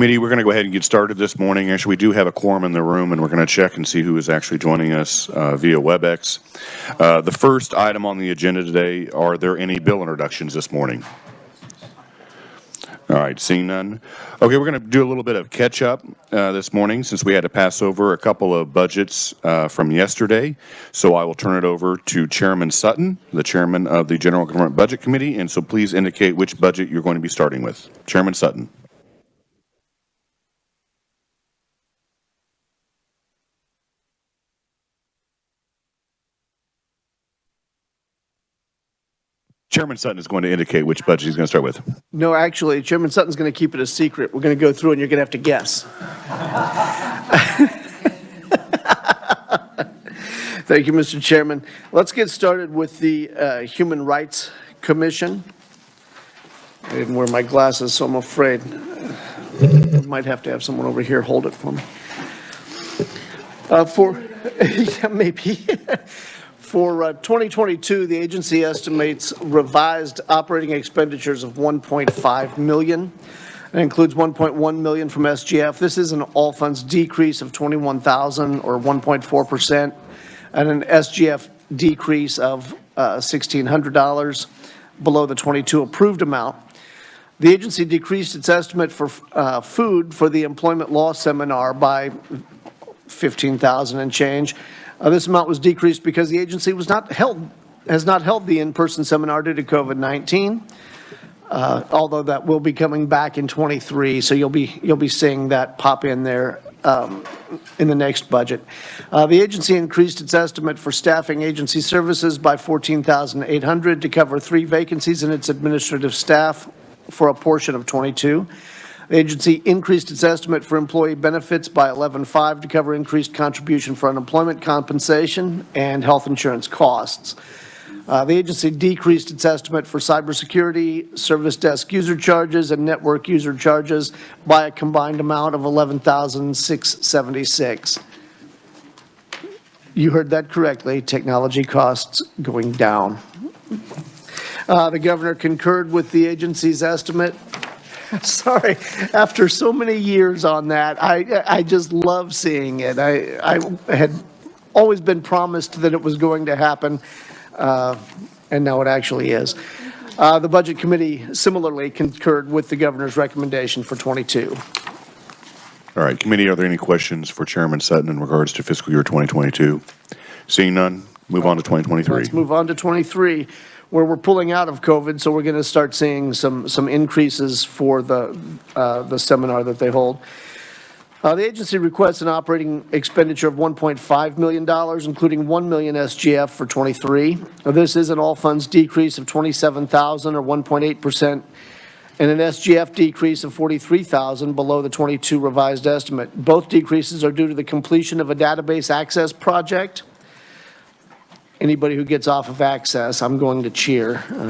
Committee, we're going to go ahead and get started this morning. Actually, we do have a quorum in the room, and we're going to check and see who is actually joining us via WebEx. The first item on the agenda today, are there any bill introductions this morning? All right, seeing none. Okay, we're going to do a little bit of catch up this morning since we had to pass over a couple of budgets from yesterday. So I will turn it over to Chairman Sutton, the chairman of the General Government Budget Committee. And so please indicate which budget you're going to be starting with. Chairman Sutton. Chairman Sutton is going to indicate which budget he's going to start with. No, actually, Chairman Sutton's going to keep it a secret. We're going to go through and you're going to have to guess. Thank you, Mr. Chairman. Let's get started with the Human Rights Commission. I didn't wear my glasses, so I'm afraid I might have to have someone over here hold it for me. Yeah, maybe. For 2022, the agency estimates revised operating expenditures of $1.5 million. It includes $1.1 million from SGF. This is an all funds decrease of $21,000 or 1.4%, and an SGF decrease of $1,600 below the 22 approved amount. The agency decreased its estimate for food for the employment law seminar by $15,000 and change. This amount was decreased because the agency has not held the in-person seminar due to COVID-19, although that will be coming back in 23. So you'll be seeing that pop in there in the next budget. The agency increased its estimate for staffing agency services by $14,800 to cover 3 vacancies in its administrative staff for a portion of 22. The agency increased its estimate for employee benefits by $11,500 to cover increased contribution for unemployment compensation and health insurance costs. The agency decreased its estimate for cybersecurity, service desk user charges, and network user charges by a combined amount of $11,676. You heard that correctly, technology costs going down. The governor concurred with the agency's estimate. Sorry, after so many years on that, I just love seeing it. I had always been promised that it was going to happen, and now it actually is. The Budget Committee similarly concurred with the governor's recommendation for 22. All right, committee, are there any questions for Chairman Sutton in regards to fiscal year 2022? Seeing none, move on to 2023. Let's move on to 23. Where we're pulling out of COVID, so we're going to start seeing some increases for the seminar that they hold. The agency requests an operating expenditure of $1.5 million, including $1 million SGF for 23. This is an all funds decrease of $27,000 or 1.8%, and an SGF decrease of $43,000 below the 22 revised estimate. Both decreases are due to the completion of a database access project. Anybody who gets off of access, I'm going to cheer. All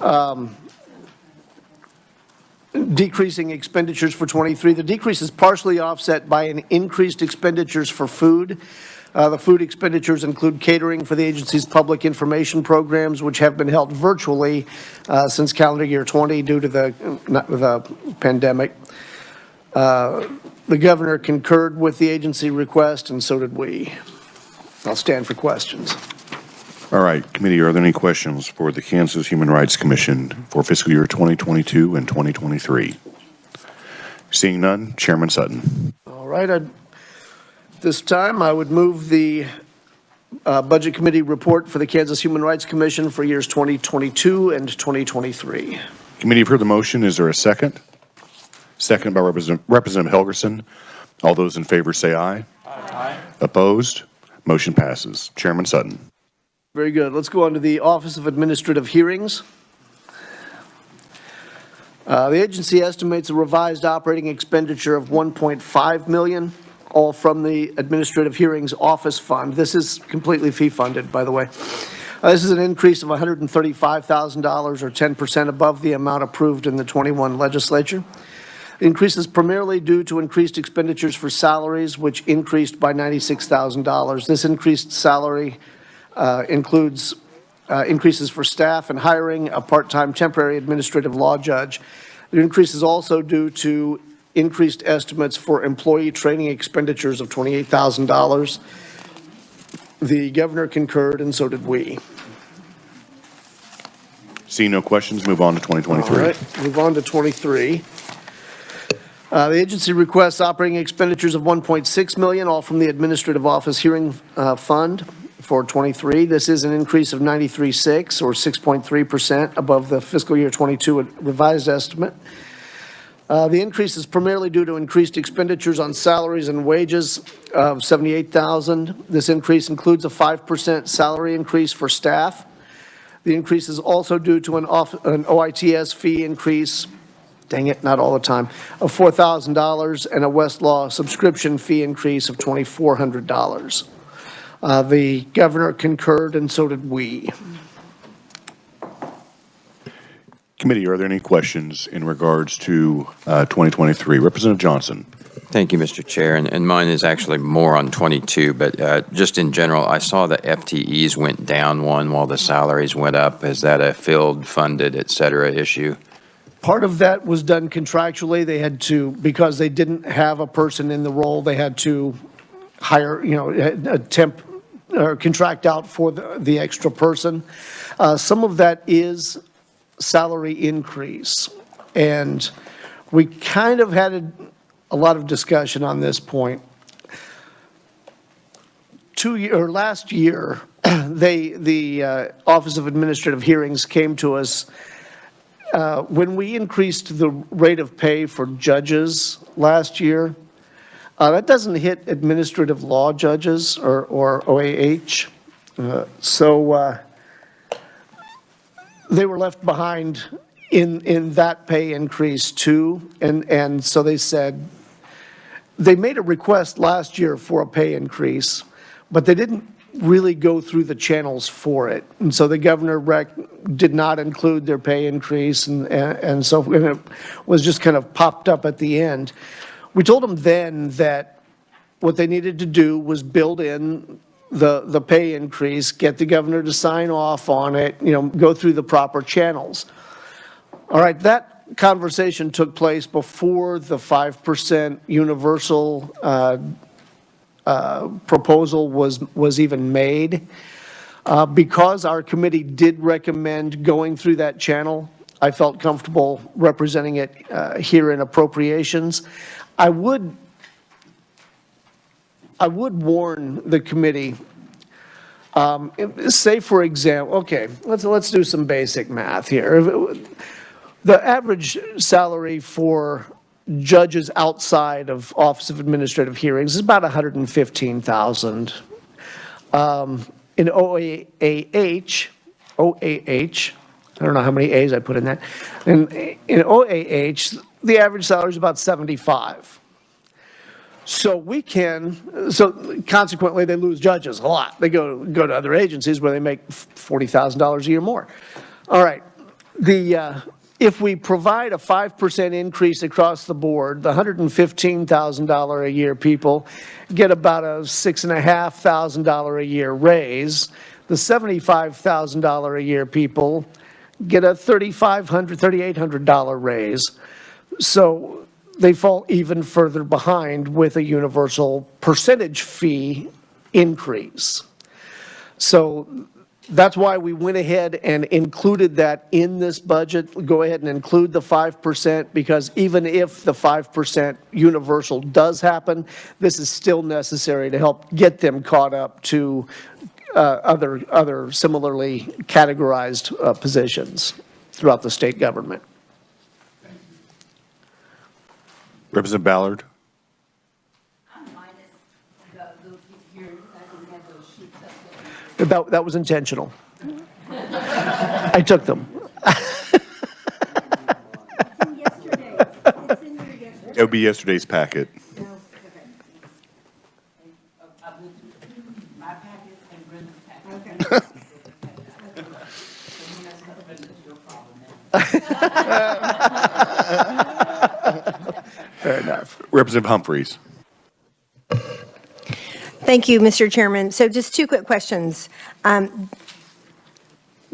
right. Decreasing expenditures for 23. The decrease is partially offset by an increased expenditures for food. The food expenditures include catering for the agency's public information programs, which have been held virtually since calendar year 20 due to the pandemic. The governor concurred with the agency request, and so did we. I'll stand for questions. All right, committee, are there any questions for the Kansas Human Rights Commission for fiscal year 2022 and 2023? Seeing none, Chairman Sutton. All right, this time I would move the Budget Committee report for the Kansas Human Rights Commission for years 2022 and 2023. Committee, you've heard the motion. Is there a second? Second by Representative Helgerson. All those in favor say aye. Aye. Opposed? Motion passes. Chairman Sutton. Very good. Let's go on to the Office of Administrative Hearings. The agency estimates a revised operating expenditure of $1.5 million, all from the Administrative Hearings Office Fund. This is completely fee funded, by the way. This is an increase of $135,000 or 10% above the amount approved in the 21 legislature. The increase is primarily due to increased expenditures for salaries, which increased by $96,000. This increased salary includes increases for staff and hiring a part-time temporary administrative law judge. The increase is also due to increased estimates for employee training expenditures of $28,000. The governor concurred, and so did we. Seeing no questions, move on to 2023. All right, move on to 23. The agency requests operating expenditures of $1.6 million, all from the Administrative Office Hearing Fund for 23. This is an increase of 93.6 or 6.3% above the fiscal year 22 revised estimate. The increase is primarily due to increased expenditures on salaries and wages of $78,000. This increase includes a 5% salary increase for staff. The increase is also due to an OITS fee increase, dang it, not all the time, of $4,000 and a Westlaw subscription fee increase of $2,400. The governor concurred, and so did we. Committee, are there any questions in regards to 2023? Representative Johnson. Thank you, Mr. Chair, and mine is actually more on 22, but just in general, I saw the FTEs went down one while the salaries went up. Is that a field funded, et cetera, issue? Part of that was done contractually. They had to, because they didn't have a person in the role, they had to hire, a temp or contract out for the extra person. Some of that is salary increase. And we kind of had a lot of discussion on this point. Last year, the Office of Administrative Hearings came to us when we increased the rate of pay for judges last year. That doesn't hit administrative law judges or OAH. So they were left behind in that pay increase too. And so they said, they made a request last year for a pay increase, but they didn't really go through the channels for it. And so the governor did not include their pay increase, and so it was just kind of popped up at the end. We told them then that what they needed to do was build in the pay increase, get the governor to sign off on it, go through the proper channels. All right, that conversation took place before the 5% universal proposal was even made. Because our committee did recommend going through that channel, I felt comfortable representing it here in Appropriations. I would warn the committee, say for example, okay, let's do some basic math here. The average salary for judges outside of Office of Administrative Hearings is about $115,000. In OAH, I don't know how many A's I put in that. In OAH, the average salary is about $75,000. So consequently, they lose judges a lot. They go to other agencies where they make $40,000 a year more. All right, if we provide a 5% increase across the board, the $115,000 a year people get about a $6,500 a year raise. The $75,000 a year people get a $3,800 raise. So they fall even further behind with a universal percentage fee increase. So that's why we went ahead and included that in this budget. Go ahead and include the 5%, because even if the 5% universal does happen, this is still necessary to help get them caught up to other similarly categorized positions throughout the state government. Representative Ballard. That was intentional. I took them. It would be yesterday's packet. My packet and Brenda's packet. Fair enough. Representative Humphreys. Thank you, Mr. Chairman. So just two quick questions.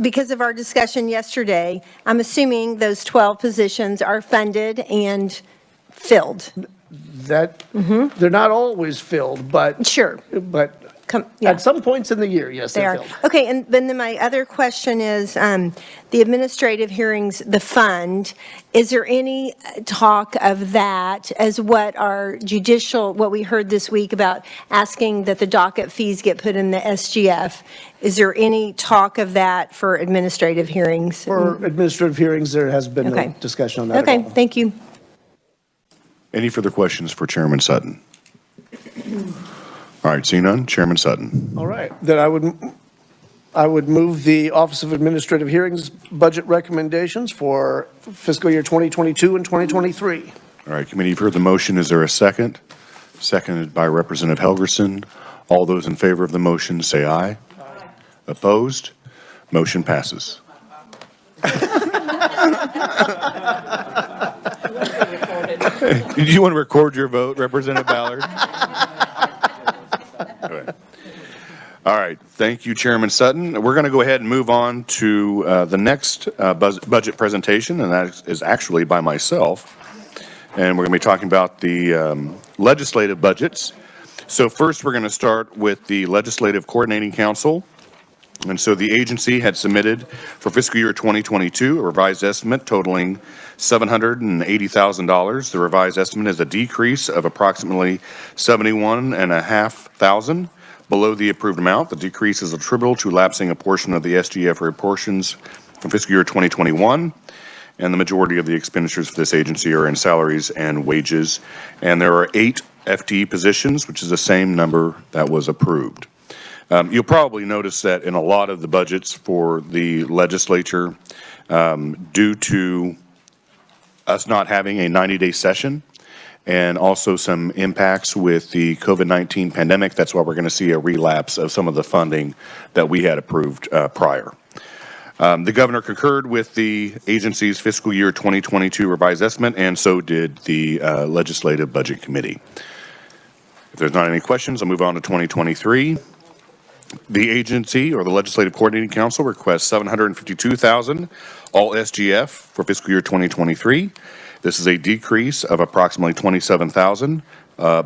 because of our discussion yesterday, I'm assuming those 12 positions are funded and filled. That, they're not always filled, but. Sure. But Yeah. at some points in the year, yes, They they're are. filled. Okay, and then my other question is, the administrative hearings, the fund, is there any talk of that as what our judicial, what we heard this week about asking that the docket fees get put in the SGF? Is there any talk of that for administrative hearings? For administrative hearings, there has been Okay. no discussion on that at Okay, all. thank you. Any further questions for Chairman Sutton? All right, seeing none, Chairman Sutton. All right, then I would move the Office of Administrative Hearings budget recommendations for fiscal year 2022 and 2023. All right, committee, you've heard the motion. Is there a second? Seconded by Representative Helgerson. All those in favor of the motion say aye. Aye. Opposed? Motion passes. Did you want to record your vote, Representative Ballard? All right, thank you, Chairman Sutton. We're going to go ahead and move on to the next budget presentation, and that is actually by myself. And we're going to be talking about the legislative budgets. So first, we're going to start with the Legislative Coordinating Council. And so the agency had submitted for fiscal year 2022 a revised estimate totaling $780,000. The revised estimate is a decrease of approximately $71,500 below the approved amount. The decrease is attributable to lapsing a portion of the SGF portions from fiscal year 2021, and the majority of the expenditures for this agency are in salaries and wages. And there are 8 FTE positions, which is the same number that was approved. You'll probably notice that in a lot of the budgets for the legislature, due to us not having a 90-day session and also some impacts with the COVID-19 pandemic, that's why we're going to see a relapse of some of the funding that we had approved prior. The governor concurred with the agency's fiscal year 2022 revised estimate, and so did the Legislative Budget Committee. If there's not any questions, I'll move on to 2023. The agency, or the Legislative Coordinating Council, requests $752,000 all SGF for fiscal year 2023. This is a decrease of approximately $27,000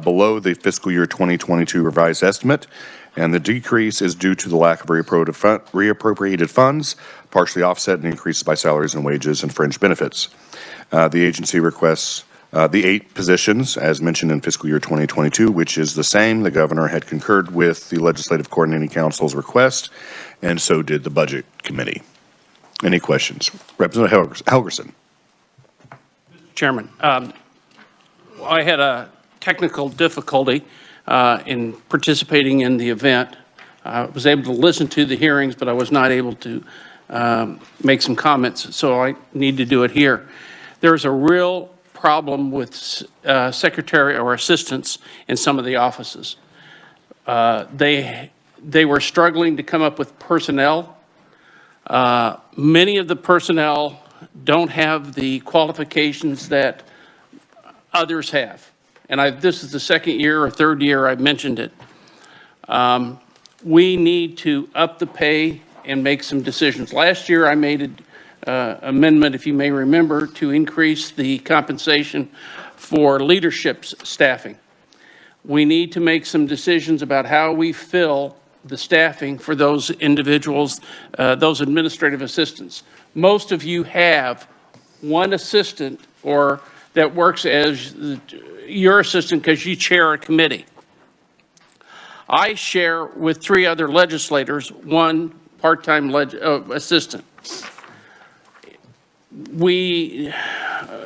below the fiscal year 2022 revised estimate, and the decrease is due to the lack of reappropriated funds, partially offset and increases by salaries and wages and fringe benefits. The agency requests the 8 positions, as mentioned in fiscal year 2022, which is the same. The governor had concurred with the Legislative Coordinating Council's request, and so did the Budget Committee. Any questions? Representative Helgerson. Chairman, I had a technical difficulty in participating in the event. I was able to listen to the hearings, but I was not able to make some comments, so I need to do it here. There's a real problem with secretary or assistants in some of the offices. They were struggling to come up with personnel. Many of the personnel don't have the qualifications that others have. And this is the second year or third year I've mentioned it. We need to up the pay and make some decisions. Last year I made an amendment, if you may remember, to increase the compensation for leadership staffing. We need to make some decisions about how we fill the staffing for those individuals, those administrative assistants. Most of you have one assistant or that works as your assistant because you chair a committee. I share with 3 other legislators one part-time assistant.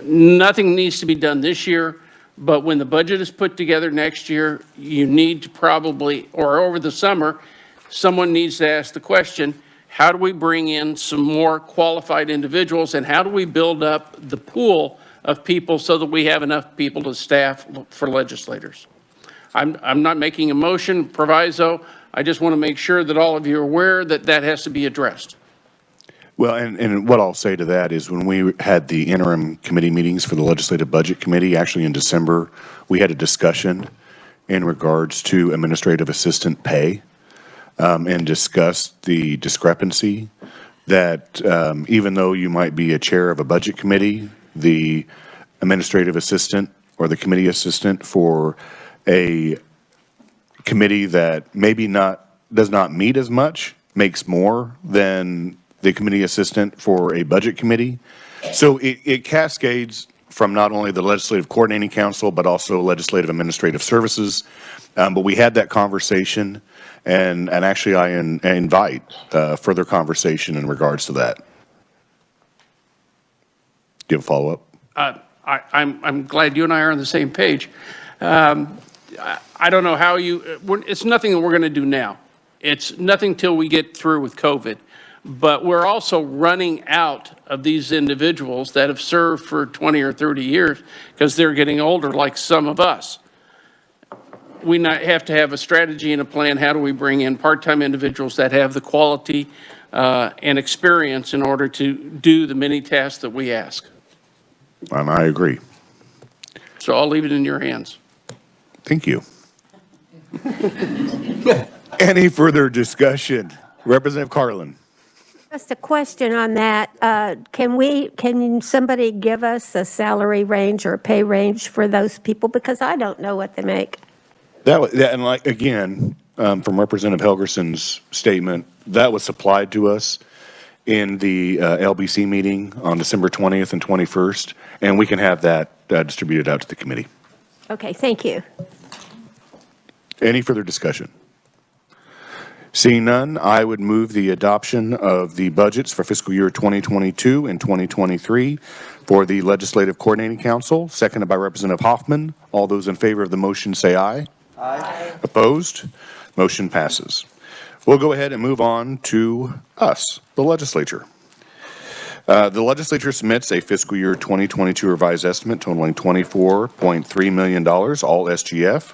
Nothing needs to be done this year, but when the budget is put together next year, you need to probably, or over the summer, someone needs to ask the question, how do we bring in some more qualified individuals, and how do we build up the pool of people so that we have enough people to staff for legislators? I'm not making a motion proviso. I just want to make sure that all of you are aware that that has to be addressed. Well, and what I'll say to that is when we had the interim committee meetings for the Legislative Budget Committee, actually in December, we had a discussion in regards to administrative assistant pay and discussed the discrepancy that even though you might be a chair of a budget committee, the administrative assistant or the committee assistant for a committee that maybe does not meet as much makes more than the committee assistant for a budget committee. So it cascades from not only the Legislative Coordinating Council, but also Legislative Administrative Services. But we had that conversation, and actually I invite further conversation in regards to that. Do you have a follow-up? I'm glad you and I are on the same page. I don't know how it's nothing that we're going to do now. It's nothing till we get through with COVID. But we're also running out of these individuals that have served for 20 or 30 years because they're getting older, like some of us. We have to have a strategy and a plan. How do we bring in part-time individuals that have the quality and experience in order to do the many tasks that we ask? And I agree. So I'll leave it in your hands. Thank you. Any further discussion? Representative Carlin. Just a question on that. Can somebody give us a salary range or a pay range for those people? Because I don't know what they make. And like, again, from Representative Helgerson's statement, that was supplied to us in the LBC meeting on December 20th and 21st, and we can have that distributed out to the committee. Okay, thank you. Any further discussion? Seeing none, I would move the adoption of the budgets for fiscal year 2022 and 2023 for the Legislative Coordinating Council, seconded by Representative Hoffman. All those in favor of the motion say aye. Aye. Opposed? Motion passes. We'll go ahead and move on to us, the legislature. The legislature submits a fiscal year 2022 revised estimate totaling $24.3 million, all SGF.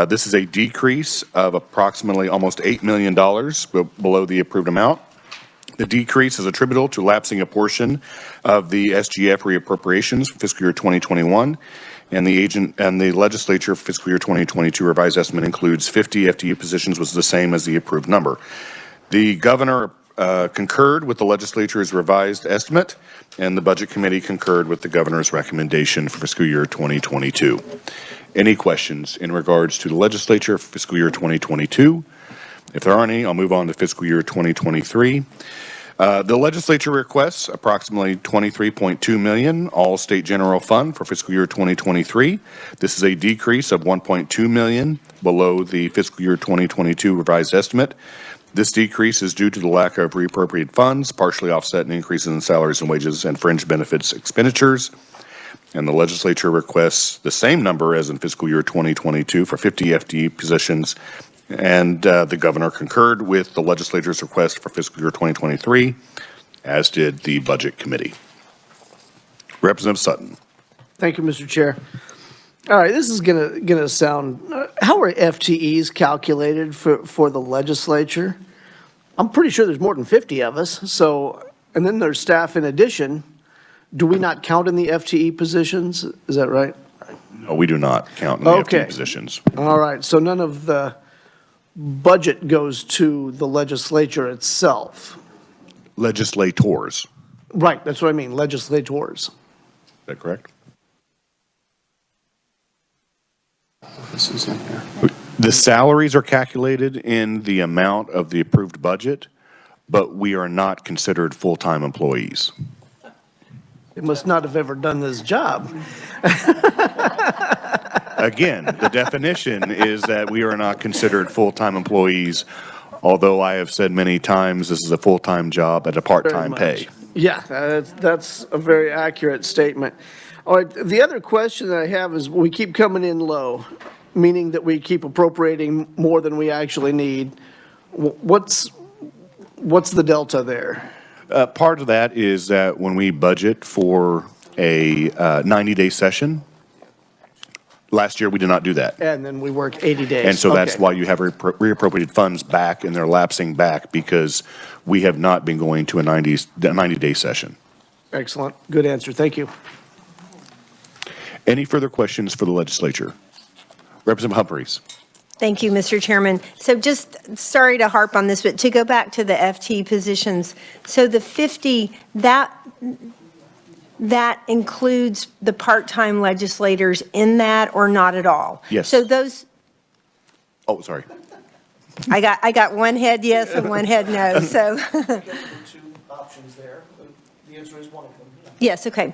This is a decrease of approximately almost $8 million below the approved amount. The decrease is attributable to lapsing a portion of the SGF reappropriations for fiscal year 2021, and the legislature fiscal year 2022 revised estimate includes 50 FTE positions, was the same as the approved number. The governor concurred with the legislature's revised estimate, and the budget committee concurred with the governor's recommendation for fiscal year 2022. Any questions in regards to the legislature for fiscal year 2022? If there aren't any, I'll move on to fiscal year 2023. The legislature requests approximately $23.2 million, all state general fund for fiscal year 2023. This is a decrease of $1.2 million below the fiscal year 2022 revised estimate. This decrease is due to the lack of reappropriated funds, partially offset in increases in salaries and wages and fringe benefits expenditures. And the legislature requests the same number as in fiscal year 2022 for 50 FTE positions. And the governor concurred with the legislature's request for fiscal year 2023, as did the budget committee. Representative Sutton. Thank you, Mr. Chair. All right, this is gonna sound, how are FTEs calculated for the legislature? I'm pretty sure there's more than 50 of us, so, and then there's staff in addition. Do we not count in the FTE positions? Is that right? No, we do not count in the FTE positions. All right, so none of the budget goes to the legislature itself. Legislators. Right, that's what I mean, legislators. Is that correct? This is in here. The salaries are calculated in the amount of the approved budget, but we are not considered full-time employees. They must not have ever done this job. Again, the definition is that we are not considered full-time employees, although I have said many times this is a full-time job at a part-time pay. Yeah, that's a very accurate statement. All right, the other question that I have is we keep coming in low, meaning that we keep appropriating more than we actually need. What's the delta there? Part of that is that when we budget for a 90-day session, last year we did not do that. And then we work 80 days. And so that's why you have reappropriated funds back, and they're lapsing back because we have not been going to a 90-day session. Excellent. Good answer. Thank you. Any further questions for the legislature? Representative Humphreys. Thank you, Mr. Chairman. So just, sorry to harp on this, but to go back to the FT positions, so the 50, that includes the part-time legislators in that or not at all? Yes. So those, Oh, sorry. I got one head yes and one head no, so. Two options there. The answer is one of them. Yes, okay.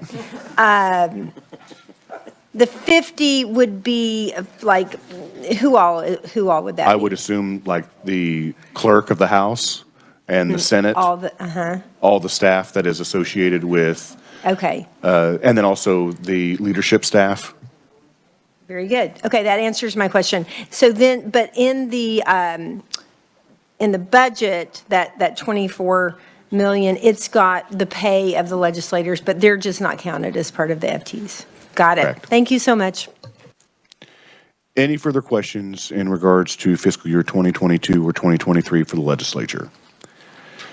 The 50 would be like, who all would that be? I would assume like the clerk of the House and the Senate, all the staff that is associated with, Okay, and then also the leadership staff. very good. Okay, that answers my question. So then, but in the budget, that 24 million, it's got the pay of the legislators, but they're just not counted as part of the FTs. Got it. Correct. Thank you so much. Any further questions in regards to fiscal year 2022 or 2023 for the legislature?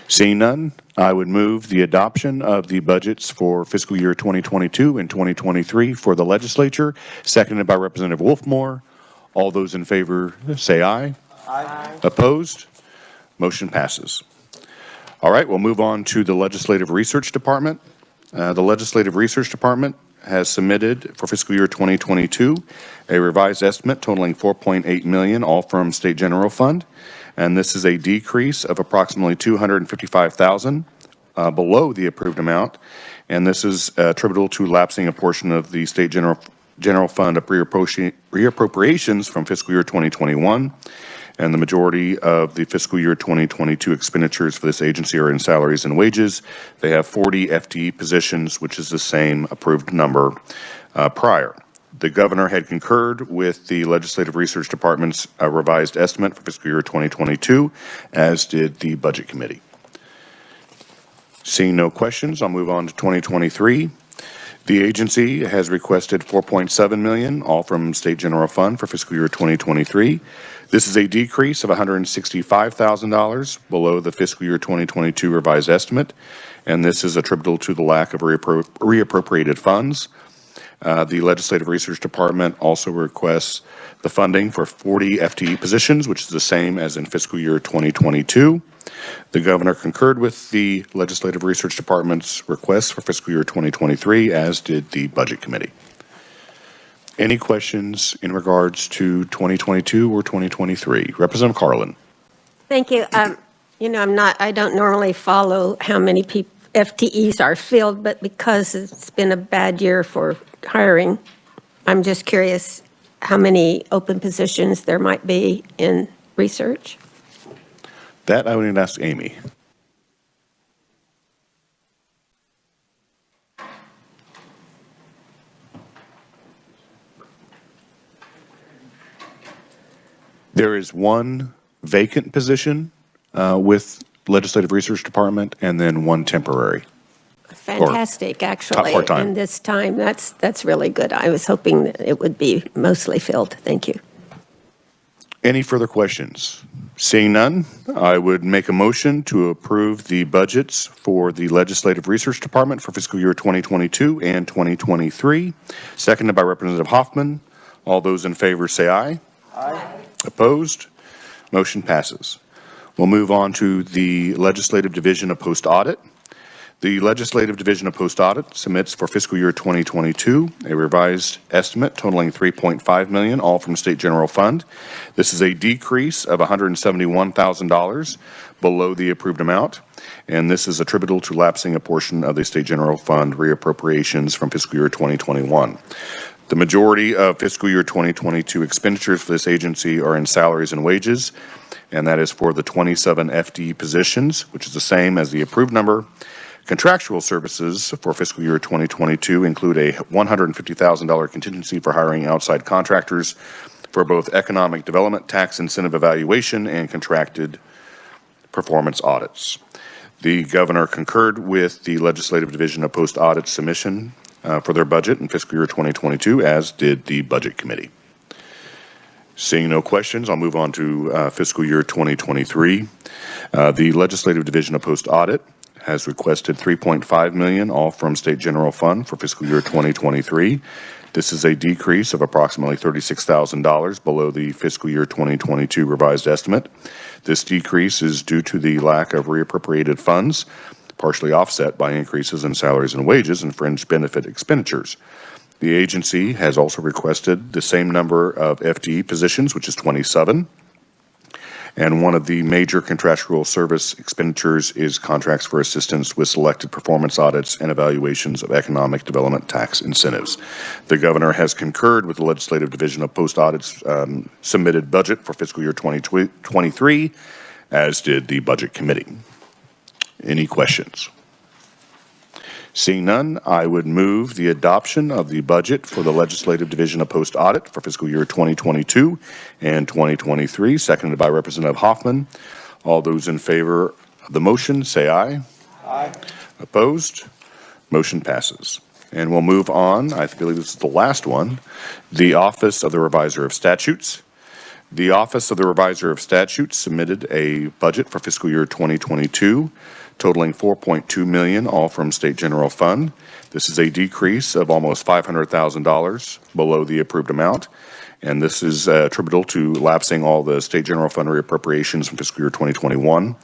Seeing none, I would move the adoption of the budgets for fiscal year 2022 and 2023 for the legislature, seconded by Representative Wolfmore. All those in favor say aye. Aye. Opposed? Motion passes. All right, we'll move on to the Legislative Research Department. The Legislative Research Department has submitted for fiscal year 2022 a revised estimate totaling $4.8 million, all from State General Fund. And this is a decrease of approximately $255,000 below the approved amount. And this is attributable to lapsing a portion of the State General Fund of reappropriations from fiscal year 2021. And the majority of the fiscal year 2022 expenditures for this agency are in salaries and wages. They have 40 FTE positions, which is the same approved number prior. The governor had concurred with the Legislative Research Department's revised estimate for fiscal year 2022, as did the Budget Committee. Seeing no questions, I'll move on to 2023. The agency has requested $4.7 million, all from State General Fund for fiscal year 2023. This is a decrease of $165,000 below the fiscal year 2022 revised estimate, and this is attributable to the lack of reappropriated funds. The Legislative Research Department also requests the funding for 40 FTE positions, which is the same as in fiscal year 2022. The governor concurred with the Legislative Research Department's request for fiscal year 2023, as did the Budget Committee. Any questions in regards to 2022 or 2023? Representative Carlin. Thank you. You know, I don't normally follow how many FTEs are filled, but because it's been a bad year for hiring, I'm just curious how many open positions there might be in research. That I would need to ask Amy. There is one vacant position with Legislative Research Department, and then one temporary. Fantastic, actually. part-time. In this time, that's really good. I was hoping that it would be mostly filled. Thank you. Any further questions? Seeing none, I would make a motion to approve the budgets for the Legislative Research Department for fiscal year 2022 and 2023, seconded by Representative Hoffman. All those in favor say aye. Aye. Opposed? Motion passes. We'll move on to the Legislative Division of Post Audit. The Legislative Division of Post Audit submits for fiscal year 2022 a revised estimate totaling $3.5 million, all from State General Fund. This is a decrease of $171,000 below the approved amount, and this is attributable to lapsing a portion of the State General Fund reappropriations from fiscal year 2021. The majority of fiscal year 2022 expenditures for this agency are in salaries and wages, and that is for the 27 FTE positions, which is the same as the approved number. Contractual services for fiscal year 2022 include a $150,000 contingency for hiring outside contractors for both economic development, tax incentive evaluation, and contracted performance audits. The governor concurred with the Legislative Division of Post Audit submission for their budget in fiscal year 2022, as did the Budget Committee. Seeing no questions, I'll move on to fiscal year 2023. The Legislative Division of Post Audit has requested $3.5 million, all from State General Fund for fiscal year 2023. This is a decrease of approximately $36,000 below the fiscal year 2022 revised estimate. This decrease is due to the lack of reappropriated funds, partially offset by increases in salaries and wages and fringe benefit expenditures. The agency has also requested the same number of FTE positions, which is 27. And one of the major contractual service expenditures is contracts for assistance with selected performance audits and evaluations of economic development tax incentives. The governor has concurred with the Legislative Division of Post Audit's submitted budget for fiscal year 2023, as did the Budget Committee. Any questions? Seeing none, I would move the adoption of the budget for the Legislative Division of Post Audit for fiscal year 2022 and 2023, seconded by Representative Hoffman. All those in favor of the motion, say aye. Aye. Opposed? Motion passes. And we'll move on. I believe this is the last one. The Office of the Reviser of Statutes. The Office of the Reviser of Statutes submitted a budget for fiscal year 2022 totaling $4.2 million, all from State General Fund. This is a decrease of almost $500,000 below the approved amount, and this is attributable to lapsing all the State General Fund reappropriations from fiscal year 2021.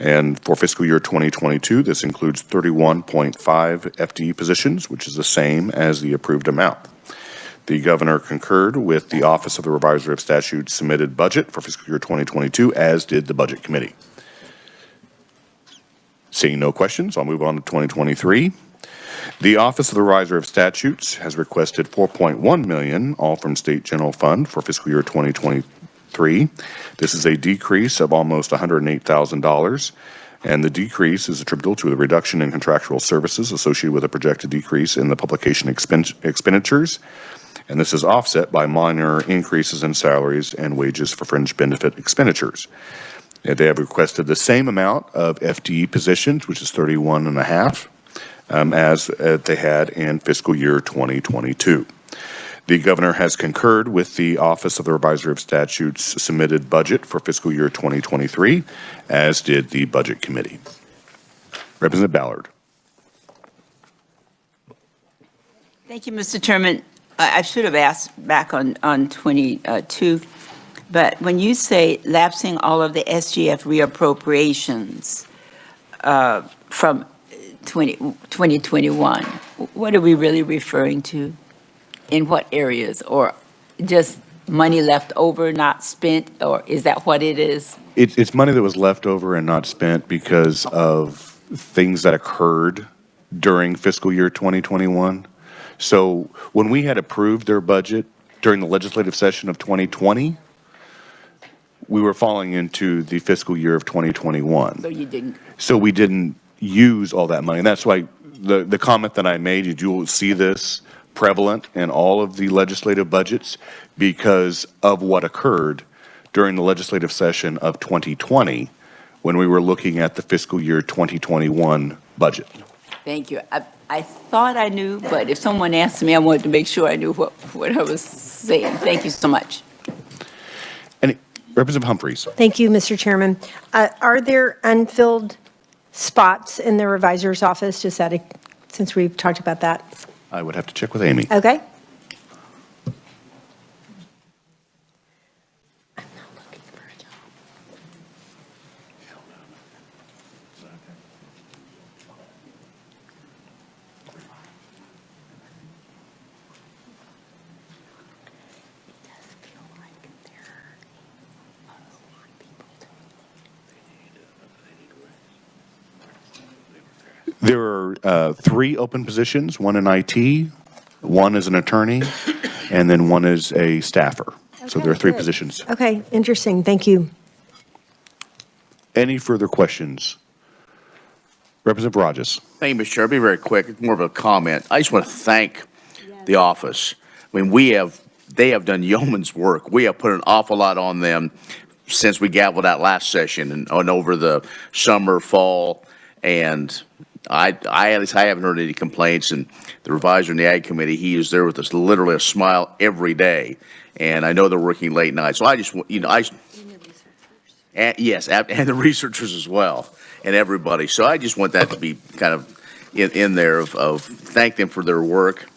And for fiscal year 2022, this includes 31.5 FTE positions, which is the same as the approved amount. The governor concurred with the Office of the Reviser of Statutes submitted budget for fiscal year 2022, as did the Budget Committee. Seeing no questions, I'll move on to 2023. The Office of the Reviser of Statutes has requested $4.1 million, all from State General Fund for fiscal year 2023. This is a decrease of almost $108,000, and the decrease is attributable to the reduction in contractual services associated with a projected decrease in the publication expenditures, and this is offset by minor increases in salaries and wages for fringe benefit expenditures. They have requested the same amount of FTE positions, which is 31.5, as they had in fiscal year 2022. The governor has concurred with the Office of the Reviser of Statutes submitted budget for fiscal year 2023, as did the Budget Committee. Representative Ballard. Thank you, Mr. Chairman. I should have asked back on 22. But when you say lapsing all of the SGF reappropriations from 2021, what are we really referring to? In what areas? Or just money left over, not spent? Or is that what it is? It's money that was left over and not spent because of things that occurred during fiscal year 2021. So when we had approved their budget during the legislative session of 2020, we were falling into the fiscal year of 2021. So you didn't. So we didn't use all that money. And that's why the comment that I made, you will see this prevalent in all of the legislative budgets because of what occurred during the legislative session of 2020 when we were looking at the fiscal year 2021 budget. Thank you. I thought I knew, but if someone asked me, I wanted to make sure I knew what I was saying. Thank you so much. Representative Humphreys. Thank you, Mr. Chairman. Are there unfilled spots in the revisor's office, just since we've talked about that? I would have to check with Amy. Okay. There are 3 open positions, one in IT, one is an attorney, and then one is a staffer. So there are 3 positions. Okay, interesting. Thank you. Any further questions? Representative Rajas. Thank you, Mr. Chair. I'll be very quick. It's more of a comment. I just want to thank the office. I mean, they have done yeoman's work. We have put an awful lot on them since we gavelled out last session and over the summer, fall, and at least I haven't heard any complaints, and the reviser in the Ag Committee, he is there with us, literally a smile every day, and I know they're working late nights. So I just, yes, and the researchers as well, and everybody. So I just want that to be kind of in there of thank them for their work.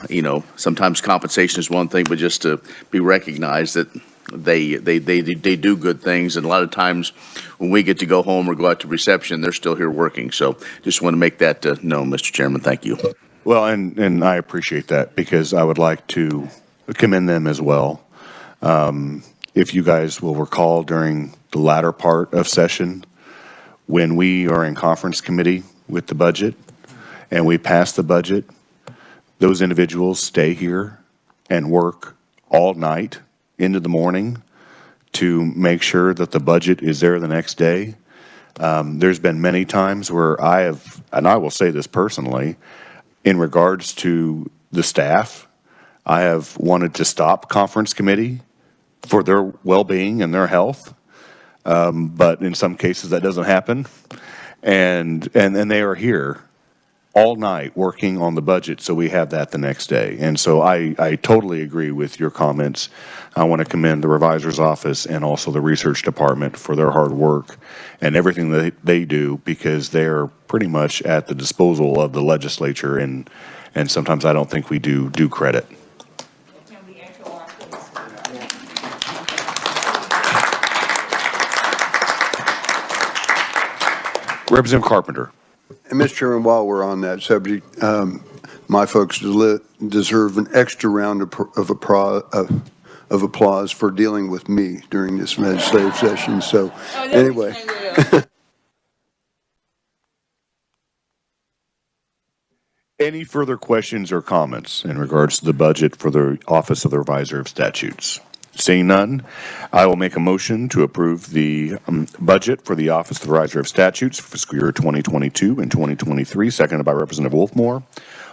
You know, sometimes compensation is one thing, but just to be recognized that they do good things. And a lot of times when we get to go home or go out to reception, they're still here working. So just want to make that known, Mr. Chairman. Thank you. Well, and I appreciate that because I would like to commend them as well. If you guys will recall during the latter part of session, when we are in conference committee with the budget and we pass the budget, those individuals stay here and work all night into the morning to make sure that the budget is there the next day. There's been many times where I have, and I will say this personally, in regards to the staff, I have wanted to stop conference committee for their well-being and their health, but in some cases that doesn't happen, and they are here all night working on the budget, so we have that the next day. And so I totally agree with your comments. I want to commend the revisor's office and also the research department for their hard work and everything that they do, because they're pretty much at the disposal of the legislature, and sometimes I don't think we do credit. Representative Carpenter. And Mr. Chairman, while we're on that subject, my folks deserve an extra round of applause for dealing with me during this legislative session. So anyway. Any further questions or comments in regards to the budget for the Office of the Revisor of Statutes? Seeing none, I will make a motion to approve the budget for the Office of the Revisor of Statutes for fiscal year 2022 and 2023, seconded by Representative Wolfmore.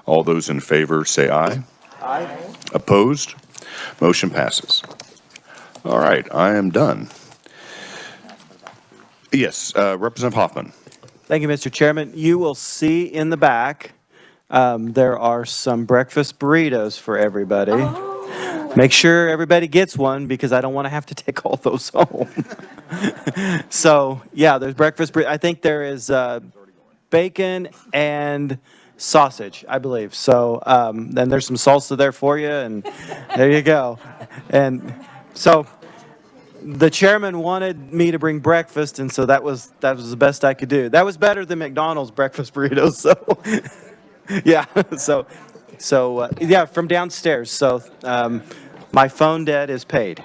All those in favor say aye. Aye. Opposed? Motion passes. All right, I am done. Yes, Representative Hoffman. Thank you, Mr. Chairman. You will see in the back there are some breakfast burritos for everybody. Oh. Make sure everybody gets one because I don't want to have to take all those home. So, yeah, there's breakfast burritos. I think there is bacon and sausage, I believe. So then there's some salsa there for you, and there you go. And so the chairman wanted me to bring breakfast, and so that was the best I could do. That was better than McDonald's breakfast burritos. So, yeah. So yeah, from downstairs. So my phone debt is paid.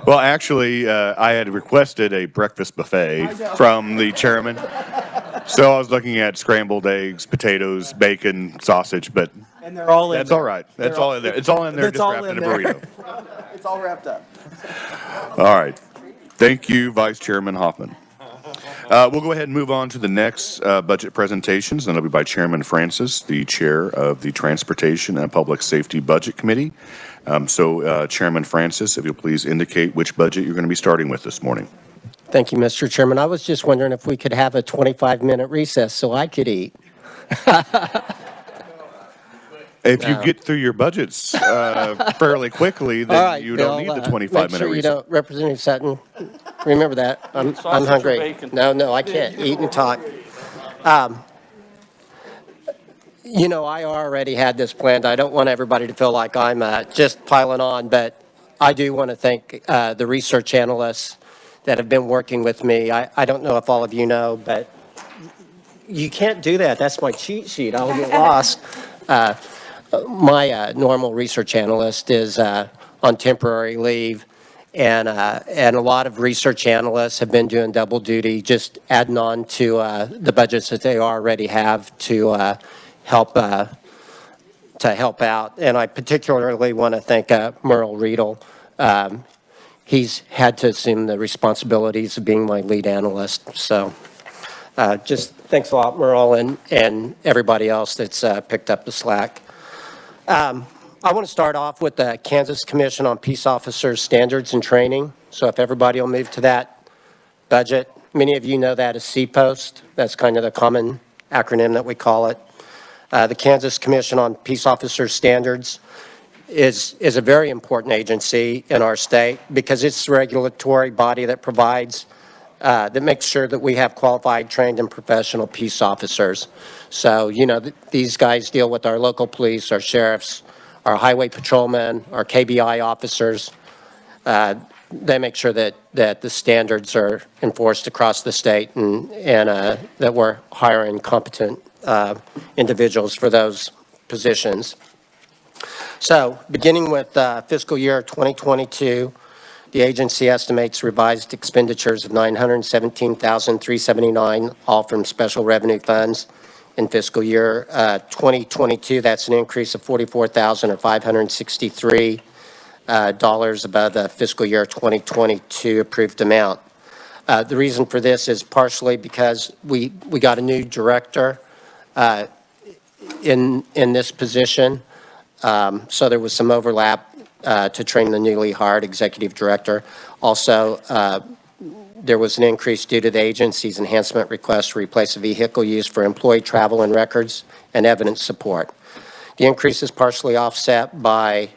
Well, actually, I had requested a breakfast buffet from the chairman. So I was looking at scrambled eggs, potatoes, bacon, sausage, but and they're all in that's there. all right. That's all in there. It's all in there, just wrapped in a burrito. It's all wrapped up. All right. Thank you, Vice Chairman Hoffman. We'll go ahead and move on to the next budget presentations, and it'll be by Chairman Francis, the Chair of the Transportation and Public Safety Budget Committee. Chairman Francis, if you'll please indicate which budget you're going to be starting with this morning. Thank you, Mr. Chairman. I was just wondering if we could have a 25-minute recess so I could eat. If you get through your budgets fairly quickly, then you don't need the 25-minute make sure you recess. don't, Representative Sutton, remember that. I'm hungry. No, I can't eat and talk. You know, I already had this planned. I don't want everybody to feel like I'm just piling on, but I do want to thank the research analysts that have been working with me. I don't know if all of you know, but you can't do that. That's my cheat sheet. I'll get lost. My normal research analyst is on temporary leave, and a lot of research analysts have been doing double duty, just adding on to the budgets that they already have to help out. And I particularly want to thank Merle Riedel. He's had to assume the responsibilities of being my lead analyst. So just thanks a lot, Merle, and everybody else that's picked up the slack. I want to start off with the Kansas Commission on Peace Officers Standards and Training. So if everybody will move to that budget. Many of you know that as CPOST. That's kind of the common acronym that we call it. The Kansas Commission on Peace Officers Standards is a very important agency in our state because it's the regulatory body that provides that makes sure that we have qualified, trained, and professional peace officers. So, you know, these guys deal with our local police, our sheriffs, our highway patrolmen, our KBI officers. They make sure that the standards are enforced across the state and that we're hiring competent individuals for those positions. So, beginning with fiscal year 2022, the agency estimates revised expenditures of $917,379, all from special revenue funds. In fiscal year 2022, that's an increase of $44,000 or $563 above the fiscal year 2022 approved amount. The reason for this is partially because we got a new director in this position. So there was some overlap to train the newly hired executive director. Also, there was an increase due to the agency's enhancement request to replace a vehicle used for employee travel and records and evidence support. The increase is partially offset by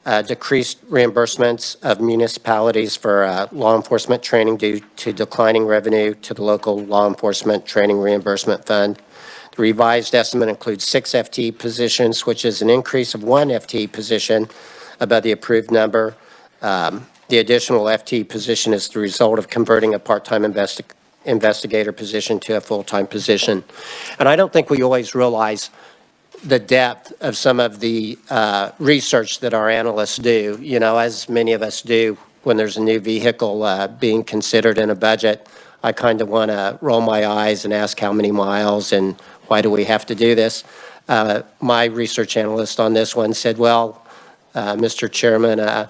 decreased reimbursements of municipalities for law enforcement training due to declining revenue to the local law enforcement training reimbursement fund. The revised estimate includes 6 FTE positions, which is an increase of 1 FTE position above the approved number. The additional FTE position is the result of converting a part-time investigator position to a full-time position. And I don't think we always realize the depth of some of the research that our analysts do. You know, as many of us do when there's a new vehicle being considered in a budget, I kind of want to roll my eyes and ask how many miles and why do we have to do this. My research analyst on this one said, well, Mr. Chairman,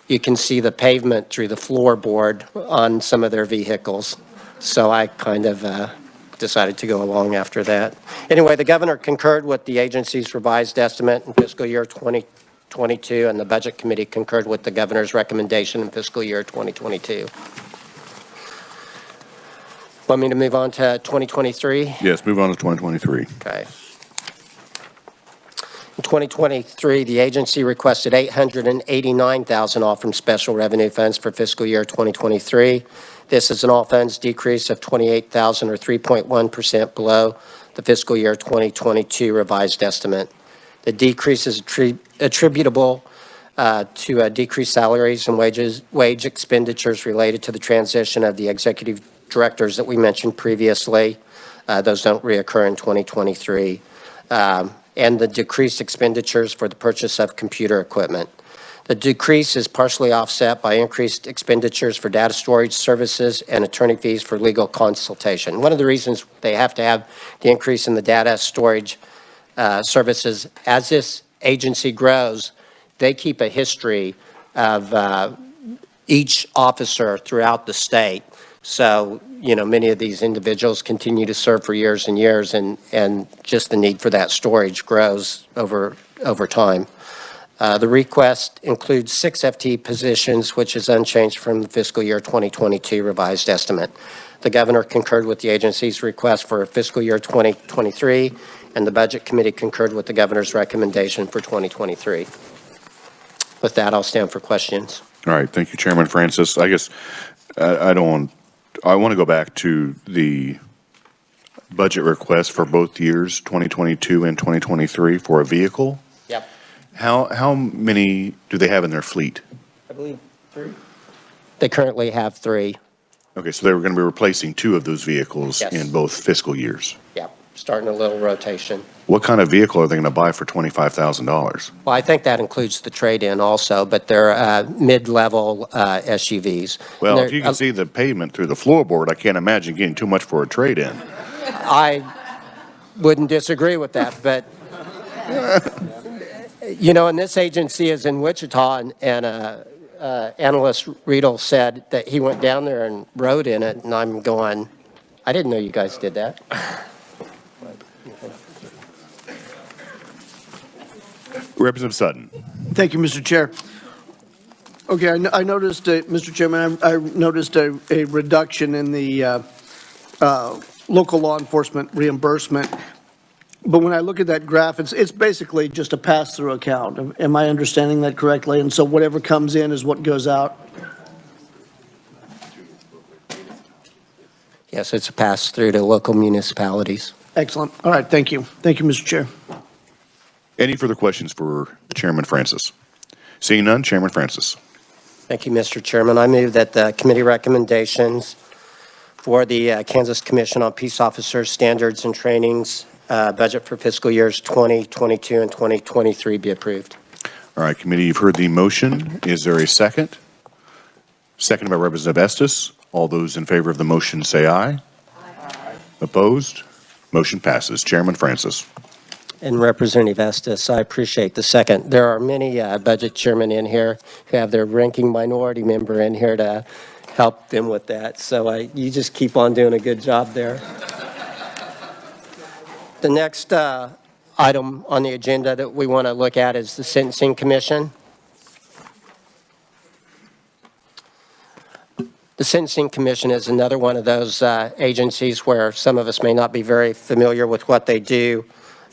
you can see the pavement through the floorboard on some of their vehicles. So I kind of decided to go along after that. Anyway, the governor concurred with the agency's revised estimate in fiscal year 2022, and the budget committee concurred with the governor's recommendation in fiscal year 2022. Want me to move on to 2023? Yes, move on to 2023. Okay. In 2023, the agency requested $889,000 all from special revenue funds for fiscal year 2023. This is an all funds decrease of $28,000 or 3.1% below the fiscal year 2022 revised estimate. The decrease is attributable to decreased salaries and wage expenditures related to the transition of the executive directors that we mentioned previously. Those don't reoccur in 2023. And the decreased expenditures for the purchase of computer equipment. The decrease is partially offset by increased expenditures for data storage services and attorney fees for legal consultation. One of the reasons they have to have the increase in the data storage services, as this agency grows, they keep a history of each officer throughout the state. So, you know, many of these individuals continue to serve for years and years, and just the need for that storage grows over time. The request includes 6 FTE positions, which is unchanged from the fiscal year 2022 revised estimate. The governor concurred with the agency's request for fiscal year 2023, and the budget committee concurred with the governor's recommendation for 2023. With that, I'll stand for questions. All right, thank you, Chairman Francis. I guess I want to go back to the budget request for both years, 2022 and 2023, for a vehicle. Yep. How many do they have in their fleet? I believe 3. They currently have 3. Okay, so they were going to be replacing 2 of those vehicles Yes. in both fiscal years. Yep, starting a little rotation. What kind of vehicle are they going to buy for $25,000? Well, I think that includes the trade-in also, but they're mid-level SUVs. Well, if you can see the pavement through the floorboard, I can't imagine getting too much for a trade-in. I wouldn't disagree with that, but, you know, and this agency is in Wichita, and analyst Riedel said that he went down there and rode in it, and I'm going, I didn't know you guys did that. Representative Sutton. Thank you, Mr. Chair. Okay, I noticed, Mr. Chairman, I noticed a reduction in the local law enforcement reimbursement. But when I look at that graph, it's basically just a pass-through account. Am I understanding that correctly? And so whatever comes in is what goes out? Yes, it's a pass-through to local municipalities. Excellent. All right, thank you. Thank you, Mr. Chair. Any further questions for Chairman Francis? Seeing none, Chairman Francis. Thank you, Mr. Chairman. I move that the committee recommendations for the Kansas Commission on Peace Officers Standards and Trainings budget for fiscal years 2022 and 2023 be approved. All right, committee, you've heard the motion. Is there a second? Seconded by Representative Estes. All those in favor of the motion say aye. Aye. Opposed? Motion passes. Chairman Francis. And Representative Estes, I appreciate the second. There are many budget chairmen in here who have their ranking minority member in here to help them with that. So you just keep on doing a good job there. The next item on the agenda that we want to look at is the Sentencing Commission. The Sentencing Commission is another one of those agencies where some of us may not be very familiar with what they do.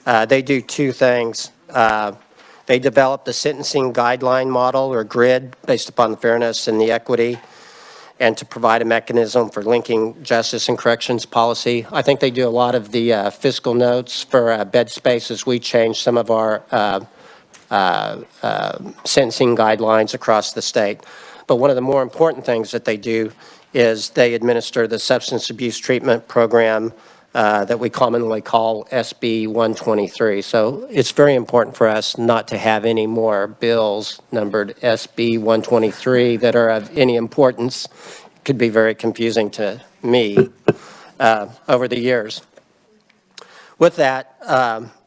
They do two things. They develop the sentencing guideline model or grid based upon the fairness and the equity, and to provide a mechanism for linking justice and corrections policy. I think they do a lot of the fiscal notes for bed space as we change some of our sentencing guidelines across the state. But one of the more important things that they do is they administer the substance abuse treatment program that we commonly call SB 123. So it's very important for us not to have any more bills numbered SB 123 that are of any importance. It could be very confusing to me over the years. With that,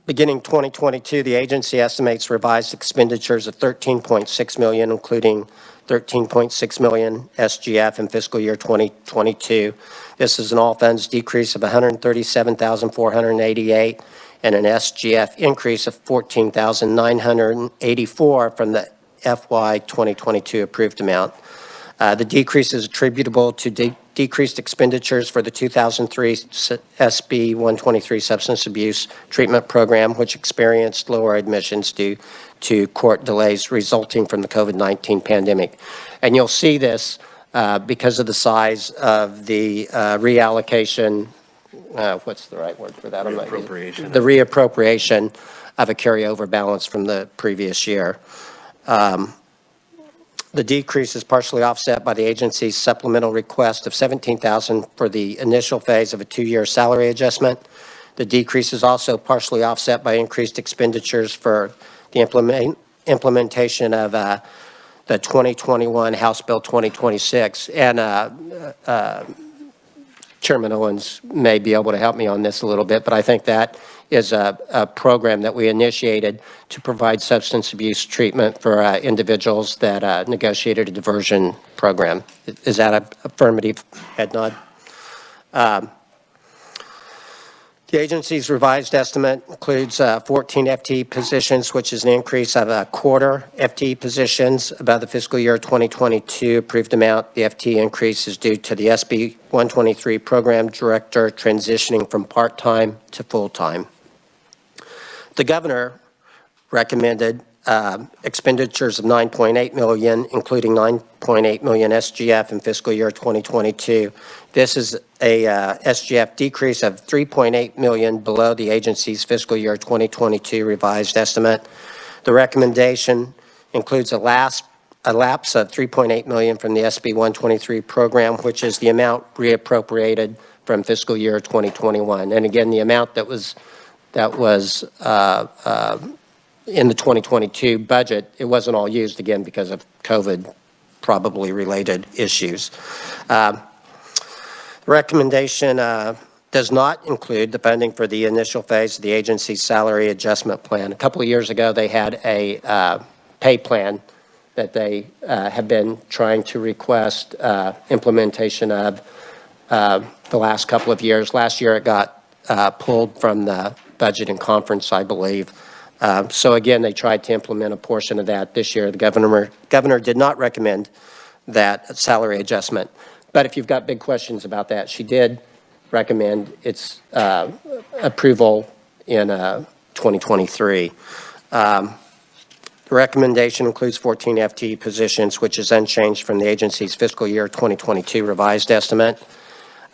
beginning 2022, the agency estimates revised expenditures of $13.6 million, including $13.6 million SGF in fiscal year 2022. This is an all funds decrease of $137,488 and an SGF increase of $14,984 from the FY 2022 approved amount. The decrease is attributable to decreased expenditures for the 2003 SB 123 substance abuse treatment program, which experienced lower admissions due to court delays resulting from the COVID-19 pandemic. And you'll see this because of the size of the reallocation, what's the right word for that? Reappropriation. The reappropriation of a carryover balance from the previous year. The decrease is partially offset by the agency's supplemental request of $17,000 for the initial phase of a 2-year salary adjustment. The decrease is also partially offset by increased expenditures for the implementation of the 2021 House Bill 2026. And Chairman Owens may be able to help me on this a little bit, but I think that is a program that we initiated to provide substance abuse treatment for individuals that negotiated a diversion program. Is that an affirmative head nod? The agency's revised estimate includes 14 FTE positions, which is an increase of a quarter FTE positions above the fiscal year 2022 approved amount. The FTE increase is due to the SB 123 program director transitioning from part-time to full-time. The governor recommended expenditures of $9.8 million, including $9.8 million SGF in fiscal year 2022. This is a SGF decrease of $3.8 million below the agency's fiscal year 2022 revised estimate. The recommendation includes a lapse of $3.8 million from the SB 123 program, which is the amount reappropriated from fiscal year 2021. And again, the amount that was in the 2022 budget, it wasn't all used again because of COVID probably related issues. The recommendation does not include the funding for the initial phase of the agency's salary adjustment plan. A couple of years ago, they had a pay plan that they have been trying to request implementation of the last couple of years. Last year, it got pulled from the budget and conference, I believe. So again, they tried to implement a portion of that this year. The governor did not recommend that salary adjustment. But if you've got big questions about that, she did recommend its approval in 2023. The recommendation includes 14 FTE positions, which is unchanged from the agency's fiscal year 2022 revised estimate.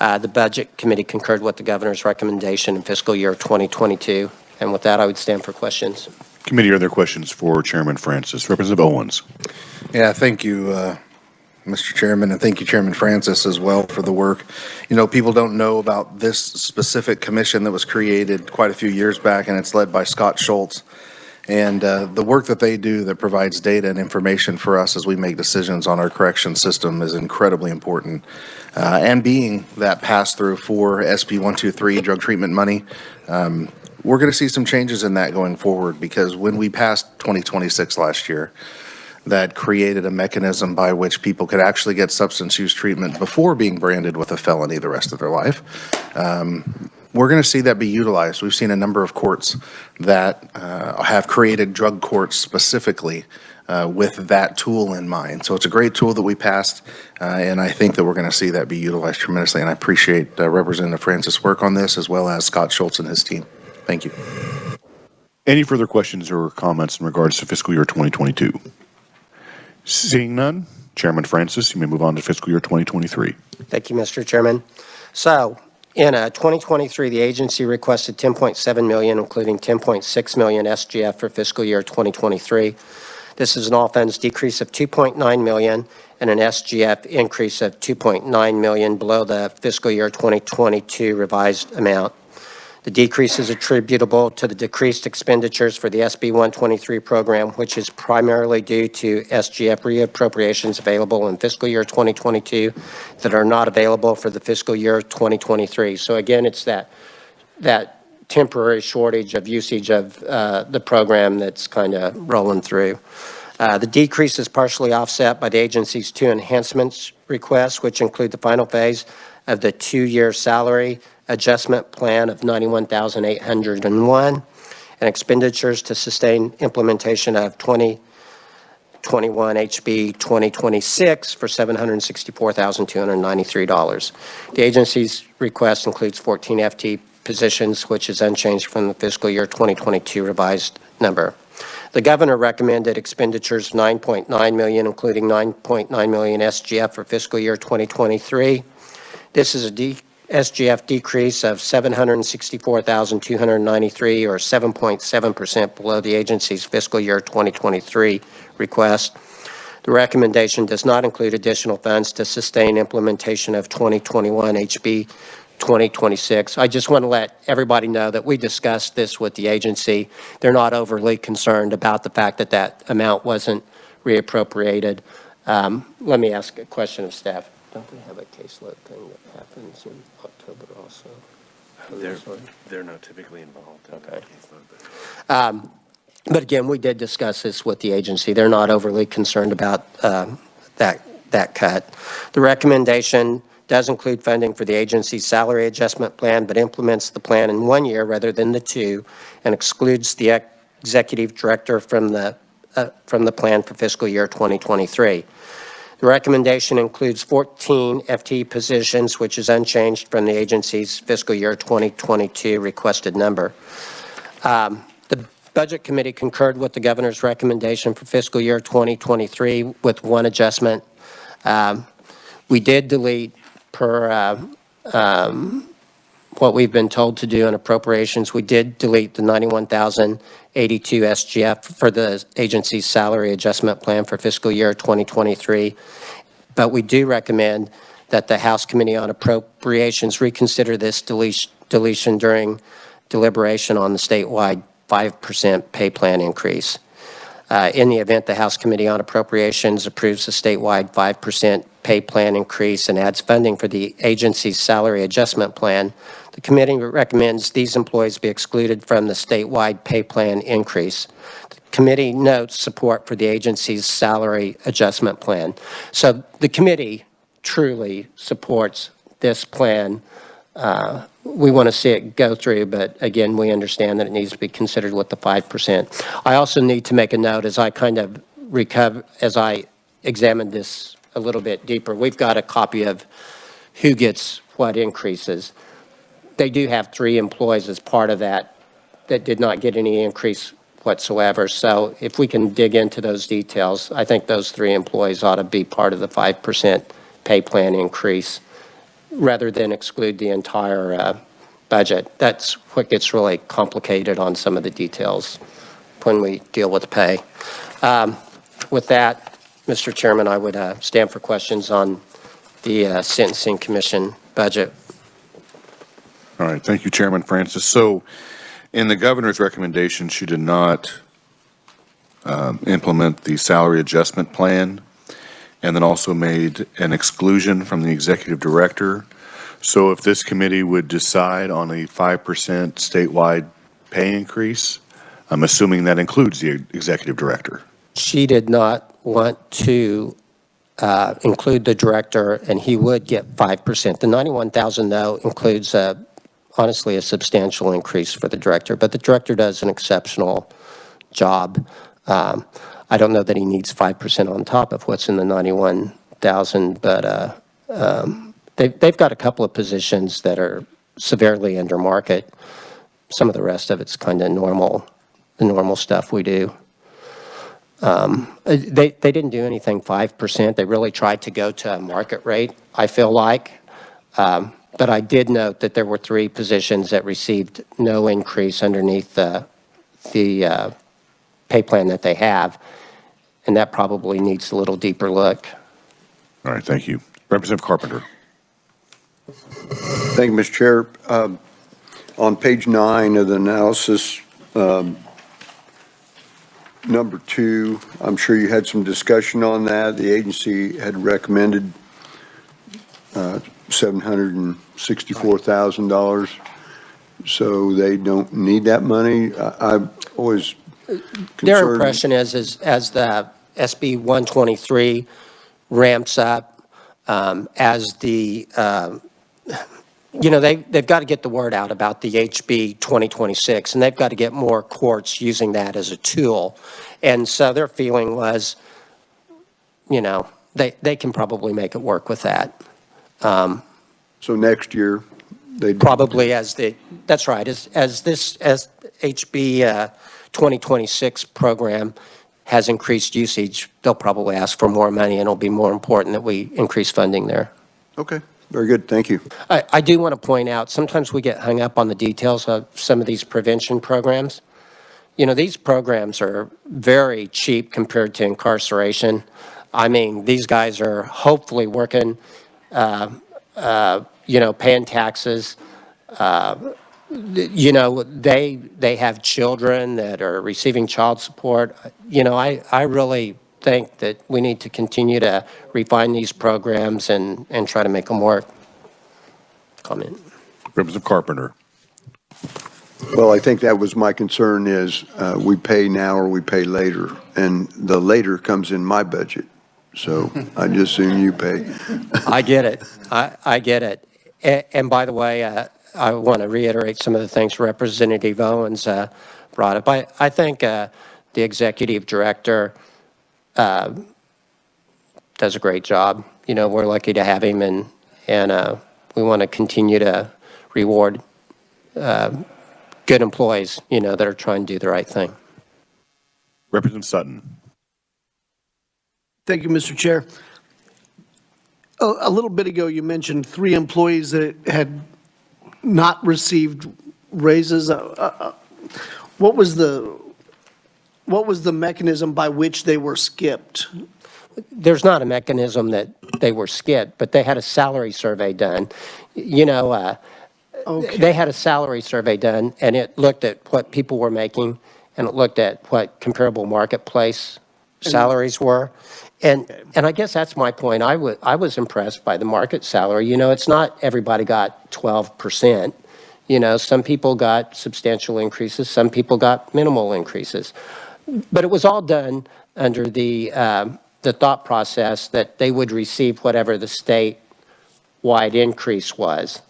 The Budget Committee concurred with the governor's recommendation in fiscal year 2022. And with that, I would stand for questions. Committee, are there questions for Chairman Francis? Representative Owens. Yeah, thank you, Mr. Chairman, and thank you, Chairman Francis, as well for the work. You know, people don't know about this specific commission that was created quite a few years back, and it's led by Scott Schultz. And the work that they do that provides data and information for us as we make decisions on our correction system is incredibly important. And being that pass-through for SB 123 drug treatment money, we're going to see some changes in that going forward, because when we passed 2026 last year, that created a mechanism by which people could actually get substance use treatment before being branded with a felony the rest of their life. We're going to see that be utilized. We've seen a number of courts that have created drug courts specifically with that tool in mind. So it's a great tool that we passed, and I think that we're going to see that be utilized tremendously. And I appreciate Representative Francis' work on this, as well as Scott Schultz and his team. Thank you. Any further questions or comments in regards to fiscal year 2022? Seeing none, Chairman Francis, you may move on to fiscal year 2023. Thank you, Mr. Chairman. So, in 2023, the agency requested $10.7 million, including $10.6 million SGF for fiscal year 2023. This is an all-funds decrease of $2.9 million and an SGF increase of $2.9 million below the fiscal year 2022 revised amount. The decrease is attributable to the decreased expenditures for the SB 123 program, which is primarily due to SGF reappropriations available in fiscal year 2022 that are not available for the fiscal year 2023. So again, it's that temporary shortage of usage of the program that's kind of rolling through. The decrease is partially offset by the agency's two enhancements requests, which include the final phase of the 2-year salary adjustment plan of $91,801 and expenditures to sustain implementation of 2021 HB 2026 for $764,293. The agency's request includes 14 FT positions, which is unchanged from the fiscal year 2022 revised number. The governor recommended expenditures of $9.9 million, including $9.9 million SGF for fiscal year 2023. This is a SGF decrease of $764,293, or 7.7% below the agency's fiscal year 2023 request. The recommendation does not include additional funds to sustain implementation of 2021 HB 2026. I just want to let everybody know that we discussed this with the agency. They're not overly concerned about the fact that that amount wasn't reappropriated. Let me ask a question of staff. Don't they have a caseload thing that happens in October also? They're not typically involved in Okay. that caseload. But again, we did discuss this with the agency. They're not overly concerned about that cut. The recommendation does include funding for the agency's salary adjustment plan, but implements the plan in 1 year rather than the 2, and excludes the executive director from the plan for fiscal year 2023. The recommendation includes 14 FT positions, which is unchanged from the agency's fiscal year 2022 requested number. The Budget Committee concurred with the governor's recommendation for fiscal year 2023 with one adjustment. We did delete, per what we've been told to do in appropriations, we did delete the $91,082 SGF for the agency's salary adjustment plan for fiscal year 2023. But we do recommend that the House Committee on Appropriations reconsider this deletion during deliberation on the statewide 5% pay plan increase. In the event the House Committee on Appropriations approves the statewide 5% pay plan increase and adds funding for the agency's salary adjustment plan, the committee recommends these employees be excluded from the statewide pay plan increase. The committee notes support for the agency's salary adjustment plan. So the committee truly supports this plan. We want to see it go through, but again, we understand that it needs to be considered with the 5%. I also need to make a note as I kind of as I examine this a little bit deeper. We've got a copy of who gets what increases. They do have 3 employees as part of that did not get any increase whatsoever. So if we can dig into those details, I think those 3 employees ought to be part of the 5% pay plan increase rather than exclude the entire budget. That's what gets really complicated on some of the details when we deal with pay. With that, Mr. Chairman, I would stand for questions on the Sentencing Commission budget. All right, thank you, Chairman Francis. So in the governor's recommendation, she did not implement the salary adjustment plan, and then also made an exclusion from the executive director. So if this committee would decide on a 5% statewide pay increase, I'm assuming that includes the executive director. She did not want to include the director, and he would get 5%. The $91,000, though, includes, honestly, a substantial increase for the director, but the director does an exceptional job. I don't know that he needs 5% on top of what's in the $91,000, but they've got a couple of positions that are severely under market. Some of the rest of it's kind of normal, the normal stuff we do. They didn't do anything 5%. They really tried to go to a market rate, I feel like. But I did note that there were 3 positions that received no increase underneath the pay plan that they have, and that probably needs a little deeper look. All right, thank you. Representative Carpenter. Thank you, Mr. Chair. On page 9 of the analysis, number 2, I'm sure you had some discussion on that. The agency had recommended $764,000, so they don't need that money. I've always Their impression is as the SB 123 ramps up, as the they've got to get the word out about the HB 2026, and they've got to get more courts using that as a tool. And so their feeling was, they can probably make it work with that. So next year, they probably that's right, as HB 2026 program has increased usage, they'll probably ask for more money, and it'll be more important that we increase funding there. Okay. Very good. Thank you. I do want to point out, sometimes we get hung up on the details of some of these prevention programs. These programs are very cheap compared to incarceration. I mean, these guys are hopefully working, paying taxes. They have children that are receiving child support. I really think that we need to continue to refine these programs and try to make them work. Comment. Representative Carpenter. Well, I think that was my concern is we pay now or we pay later, and the later comes in my budget. So I just assume you pay. I get it. I get it. And by the way, I want to reiterate some of the things Representative Owens brought up. I think the executive director does a great job. We're lucky to have him, and we want to continue to reward good employees, that are trying to do the right thing. Representative Sutton. Thank you, Mr. Chair. A little bit ago, you mentioned 3 employees that had not received raises. What was the mechanism by which they were skipped? There's not a mechanism that they were skipped, but they had a salary survey done. Okay. They had a salary survey done, and it looked at what people were making, and it looked at what comparable marketplace salaries were. And I guess that's my point. I was impressed by the market salary. It's not everybody got 12%. Some people got substantial increases. Some people got minimal increases. But it was all done under the thought process that they would receive whatever the statewide increase was.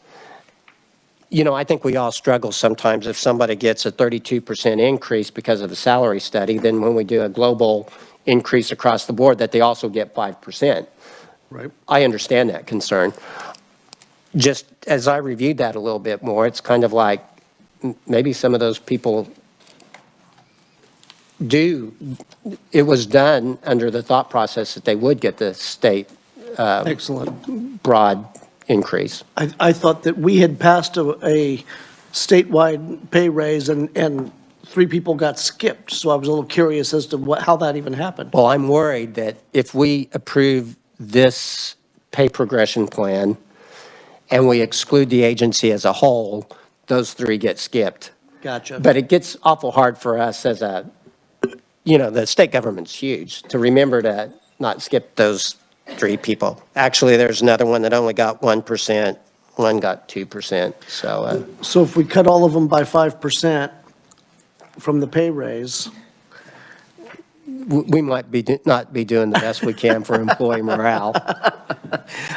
I think we all struggle sometimes if somebody gets a 32% increase because of a salary study, then when we do a global increase across the board that they also get 5%. Right. I understand that concern. Just as I reviewed that a little bit more, it's kind of like maybe some of those people it was done under the thought process that they would get the state Excellent. broad increase. I thought that we had passed a statewide pay raise and 3 people got skipped, so I was a little curious as to how that even happened. Well, I'm worried that if we approve this pay progression plan and we exclude the agency as a whole, those 3 get skipped. Gotcha. But it gets awful hard for us as the state government's huge, to remember to not skip those 3 people. Actually, there's another one that only got 1%, one got 2%, so. So if we cut all of them by 5% from the pay raise, We might not be doing the best we can for employee morale.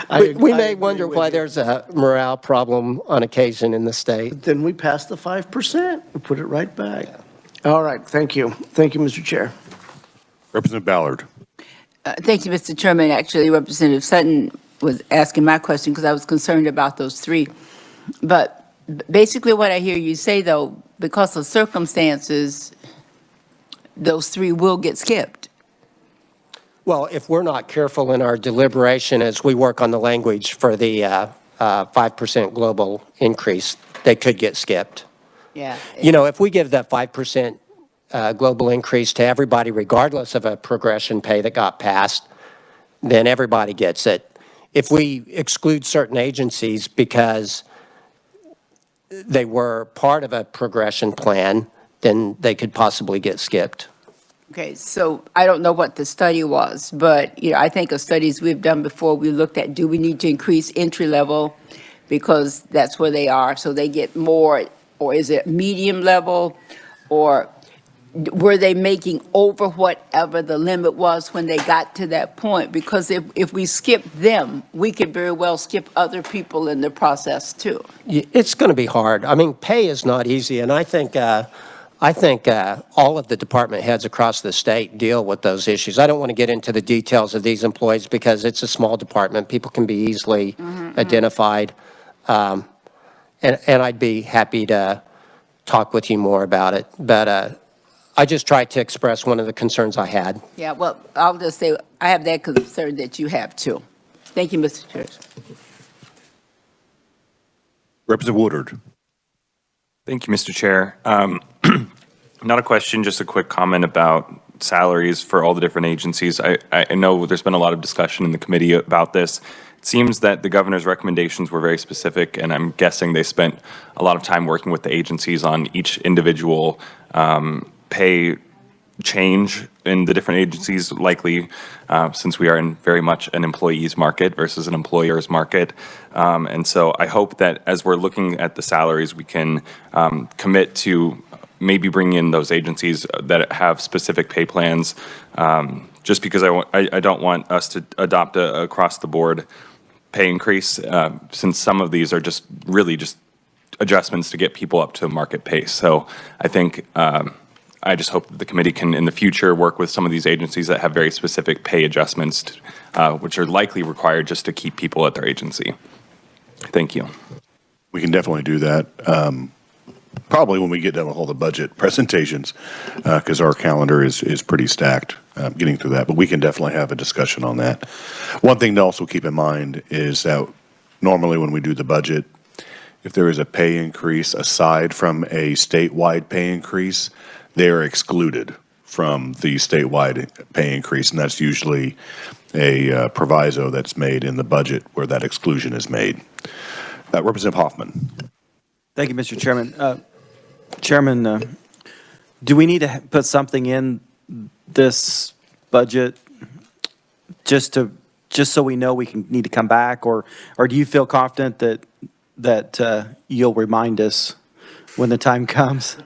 I We may agree wonder with why you. there's a morale problem on occasion in the state. Then we pass the 5% and put it right back. All right, thank you. Thank you, Mr. Chair. Representative Ballard. Thank you, Mr. Chairman. Actually, Representative Sutton was asking my question because I was concerned about those 3. But basically what I hear you say, though, because of circumstances, those 3 will get skipped. Well, if we're not careful in our deliberation as we work on the language for the 5% global increase, they could get skipped. Yeah. If we give that 5% global increase to everybody regardless of a progression pay that got passed, then everybody gets it. If we exclude certain agencies because they were part of a progression plan, then they could possibly get skipped. Okay, so I don't know what the study was, but, I think of studies we've done before, we looked at, do we need to increase entry level because that's where they are, so they get more, or is it medium level, or were they making over whatever the limit was when they got to that point? Because if we skip them, we could very well skip other people in the process too. It's going to be hard. I mean, pay is not easy, and I think all of the department heads across the state deal with those issues. I don't want to get into the details of these employees because it's a small department. People can be easily identified, and I'd be happy to talk with you more about it. But I just tried to express one of the concerns I had. Yeah, well, I'll just say, I have that concern that you have too. Thank you, Mr. Chair. Representative Woodard. Thank you, Mr. Chair. Not a question, just a quick comment about salaries for all the different agencies. I know there's been a lot of discussion in the committee about this. It seems that the governor's recommendations were very specific, and I'm guessing they spent a lot of time working with the agencies on each individual pay change in the different agencies, likely since we are in very much an employee's market versus an employer's market. And so I hope that as we're looking at the salaries, we can commit to maybe bring in those agencies that have specific pay plans, just because I don't want us to adopt a across-the-board pay increase, since some of these are just really just adjustments to get people up to market pace. So I think I just hope that the committee can, in the future, work with some of these agencies that have very specific pay adjustments, which are likely required just to keep people at their agency. Thank you. We can definitely do that. Probably when we get done with all the budget presentations, because our calendar is pretty stacked getting through that. But we can definitely have a discussion on that. One thing to also keep in mind is that normally when we do the budget, if there is a pay increase aside from a statewide pay increase, they are excluded from the statewide pay increase, and that's usually a proviso that's made in the budget where that exclusion is made. Representative Hoffman. Thank you, Mr. Chairman. Chairman, do we need to put something in this budget just so we know we need to come back, or do you feel confident that you'll remind us when the time comes?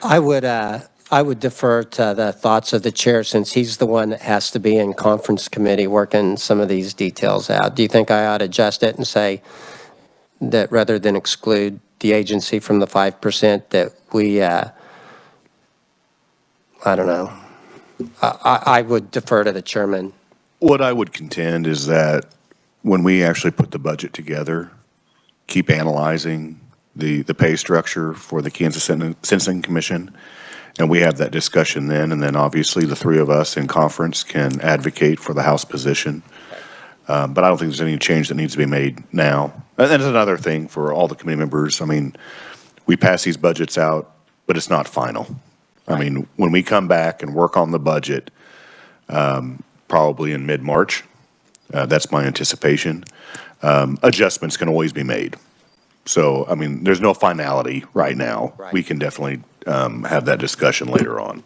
I would defer to the thoughts of the chair since he's the one that has to be in conference committee working some of these details out. Do you think I ought to adjust it and say that rather than exclude the agency from the 5%, that we, I don't know. I would defer to the chairman. What I would contend is that when we actually put the budget together, keep analyzing the pay structure for the Kansas Sentencing Commission, and we have that discussion then, and then obviously the 3 of us in conference can advocate for the House position. But I don't think there's any change that needs to be made now. And that's another thing for all the committee members. I mean, we pass these budgets out, but it's not final. I mean, when we come back and work on the budget, probably in mid-March, that's my anticipation, adjustments can always be made. So, I mean, there's no finality right now. Right. We can definitely have that discussion later on.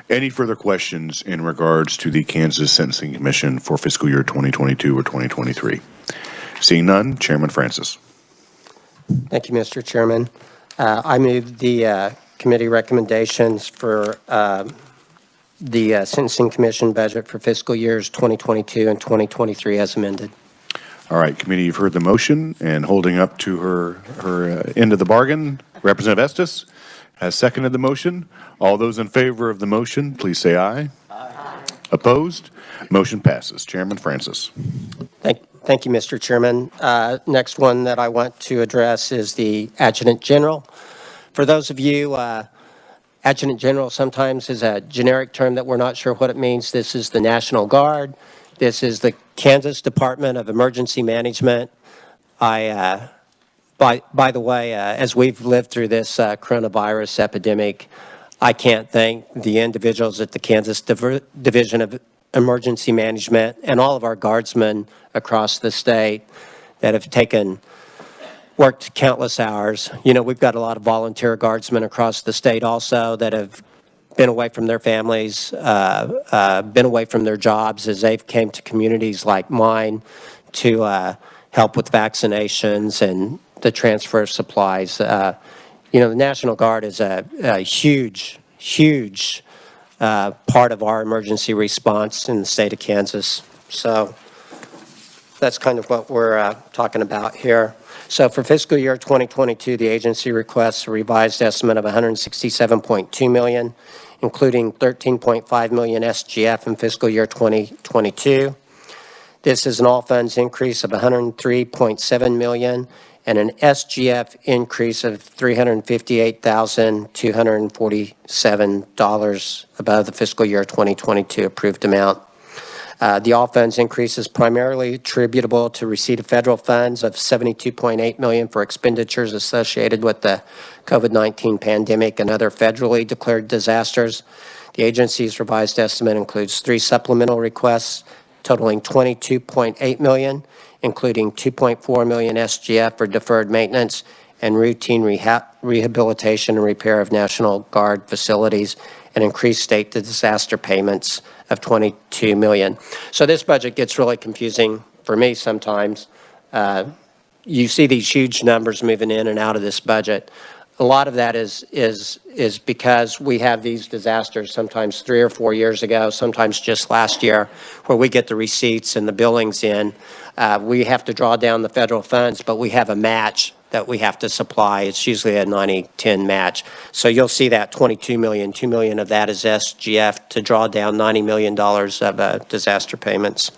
Any further questions in regards to the Kansas Sentencing Commission for fiscal year 2022 or 2023? Seeing none, Chairman Francis. Thank you, Mr. Chairman. I move the committee recommendations for the Sentencing Commission budget for fiscal years 2022 and 2023 as amended. All right, committee, you've heard the motion, and holding up to her end of the bargain, Representative Estes has seconded the motion. All those in favor of the motion, please say aye. Aye. Opposed? Motion passes. Chairman Francis. Thank you, Mr. Chairman. Next one that I want to address is the Adjutant General. For those of you, Adjutant General sometimes is a generic term that we're not sure what it means. This is the National Guard. This is the Kansas Department of Emergency Management. By the way, as we've lived through this coronavirus epidemic, I can't thank the individuals at the Kansas Division of Emergency Management and all of our guardsmen across the state that have worked countless hours. You know, we've got a lot of volunteer guardsmen across the state also that have been away from their families, been away from their jobs as they've came to communities like mine to help with vaccinations and the transfer of supplies. You know, the National Guard is a huge part of our emergency response in the state of Kansas. So that's kind of what we're talking about here. So for fiscal year 2022, the agency requests a revised estimate of $167.2 million, including $13.5 million SGF in fiscal year 2022. This is an all funds increase of $103.7 million and an SGF increase of $358,247 above the fiscal year 2022 approved amount. The all funds increase is primarily attributable to receipt of federal funds of $72.8 million for expenditures associated with the COVID-19 pandemic and other federally declared disasters. The agency's revised estimate includes 3 supplemental requests totaling $22.8 million, including $2.4 million SGF for deferred maintenance and routine rehabilitation and repair of National Guard facilities, and increased state disaster payments of $22 million. So this budget gets really confusing for me sometimes. You see these huge numbers moving in and out of this budget. A lot of that is because we have these disasters sometimes 3 or 4 years ago, sometimes just last year, where we get the receipts and the billings in. We have to draw down the federal funds, but we have a match that we have to supply. It's usually a 90-10 match. So you'll see that $22 million, $2 million of that is SGF to draw down $90 million of disaster payments.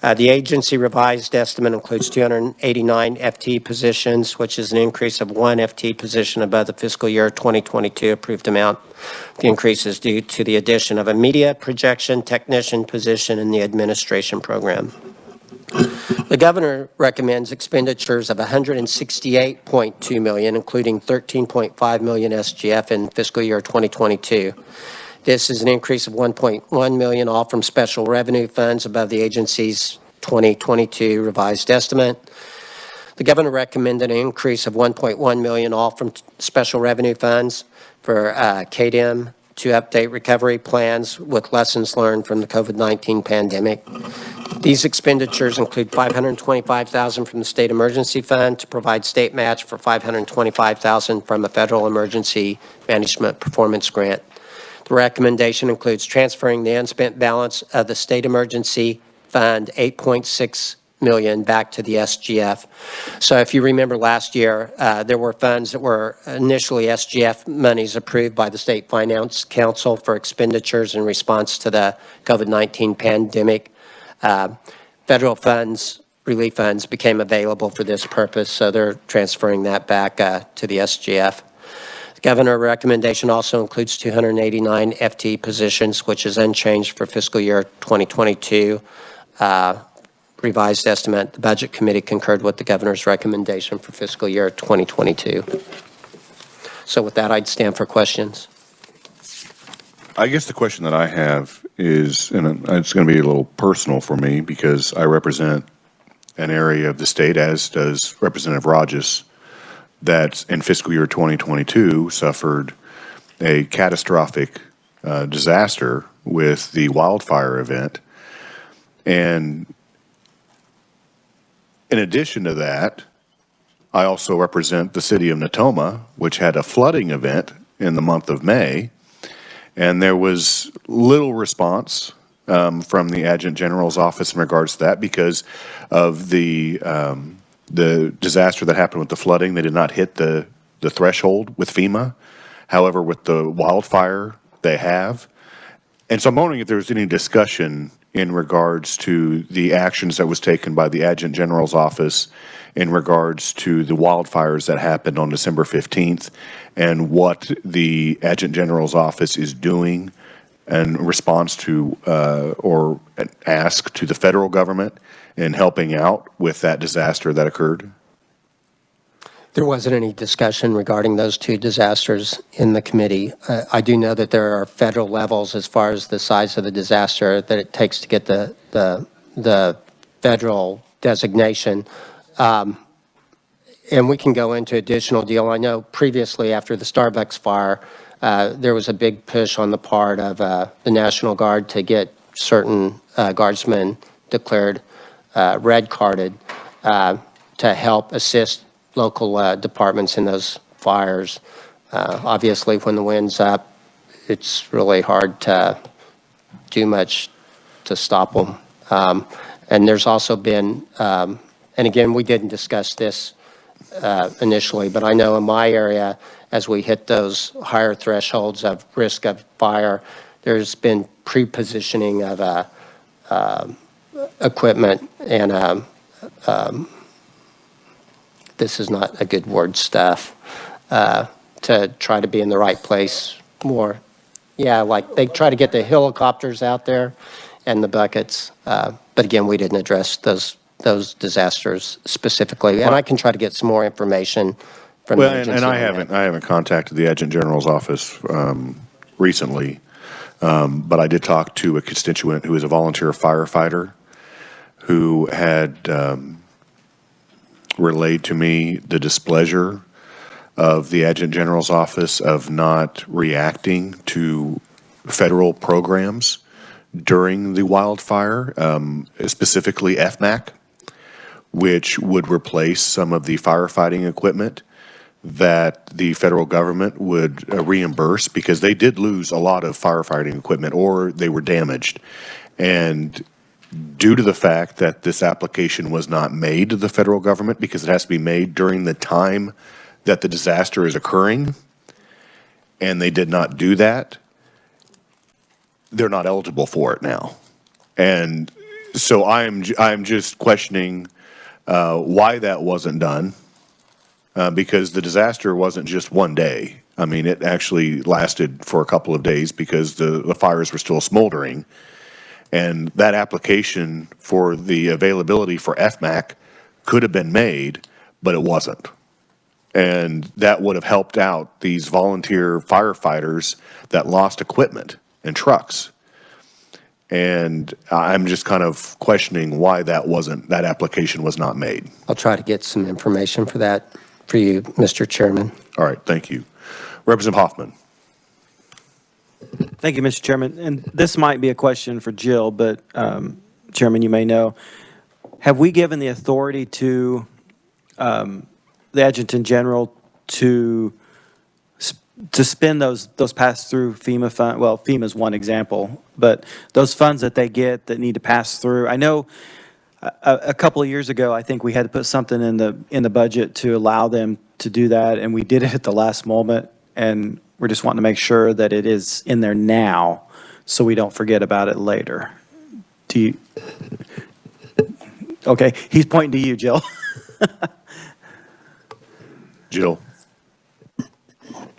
The agency revised estimate includes 289 FTE positions, which is an increase of 1 FTE position above the fiscal year 2022 approved amount. The increase is due to the addition of a media projection technician position in the administration program. The governor recommends expenditures of $168.2 million, including $13.5 million SGF in fiscal year 2022. This is an increase of $1.1 million, all from special revenue funds above the agency's 2022 revised estimate. The governor recommended an increase of $1.1 million, all from special revenue funds for KDM to update recovery plans with lessons learned from the COVID-19 pandemic. These expenditures include $525,000 from the State Emergency Fund to provide state match for $525,000 from a federal emergency management performance grant. The recommendation includes transferring the unspent balance of the State Emergency Fund, $8.6 million, back to the SGF. So if you remember last year, there were funds that were initially SGF monies approved by the State Finance Council for expenditures in response to the COVID-19 pandemic. Federal funds, relief funds, became available for this purpose, so they're transferring that back to the SGF. The governor recommendation also includes 289 FTE positions, which is unchanged for fiscal year 2022. revised estimate. The Budget Committee concurred with the governor's recommendation for fiscal year 2022. So with that, I'd stand for questions. I guess the question that I have is, and it's going to be a little personal for me because I represent an area of the state, as does Representative Rogers, that in fiscal year 2022 suffered a catastrophic disaster with the wildfire event. And in addition to that, I also represent the city of Natoma, which had a flooding event in the month of May. And there was little response from the Adjutant General's office in regards to that because of the disaster that happened with the flooding. They did not hit the threshold with FEMA. However, with the wildfire, they have. And so I'm wondering if there's any discussion in regards to the actions that was taken by the Adjutant General's office in regards to the wildfires that happened on December 15th and what the Adjutant General's office is doing in response to or an ask to the federal government in helping out with that disaster that occurred? There wasn't any discussion regarding those two disasters in the committee. I do know that there are federal levels as far as the size of the disaster that it takes to get the federal designation. And we can go into additional deal. I know previously after the Starbucks fire, there was a big push on the part of the National Guard to get certain guardsmen declared red carded to help assist local departments in those fires. Obviously, when the wind's up, it's really hard to do much to stop them. And there's also been, and again, we didn't discuss this initially, but I know in my area, as we hit those higher thresholds of risk of fire, there's been pre-positioning of equipment and this is not a good word stuff, to try to be in the right place more. Yeah, like they try to get the helicopters out there and the buckets. But again, we didn't address those disasters specifically. And I can try to get some more information from the agency. And I haven't contacted the Adjutant General's office recently, but I did talk to a constituent who is a volunteer firefighter who had relayed to me the displeasure of the Adjutant General's office of not reacting to federal programs during the wildfire, specifically FMAC, which would replace some of the firefighting equipment that the federal government would reimburse because they did lose a lot of firefighting equipment or they were damaged. And due to the fact that this application was not made to the federal government because it has to be made during the time that the disaster is occurring, and they did not do that, they're not eligible for it now. And so I'm just questioning why that wasn't done, because the disaster wasn't just one day. I mean, it actually lasted for a couple of days because the fires were still smoldering. And that application for the availability for FMAC could have been made, but it wasn't. And that would have helped out these volunteer firefighters that lost equipment and trucks. And I'm just kind of questioning why that application was not made. I'll try to get some information for that for you, Mr. Chairman. All right, thank you. Representative Hoffman. Thank you, Mr. Chairman. And this might be a question for Jill, but Chairman, you may know. Have we given the authority to the Adjutant General to spend those pass-through FEMA funds? Well, FEMA is one example, but those funds that they get that need to pass through. I know a couple of years ago, I think we had to put something in the budget to allow them to do that, and we did it at the last moment, and we're just wanting to make sure that it is in there now so we don't forget about it later. Do you? Okay, he's pointing to you, Jill. Jill.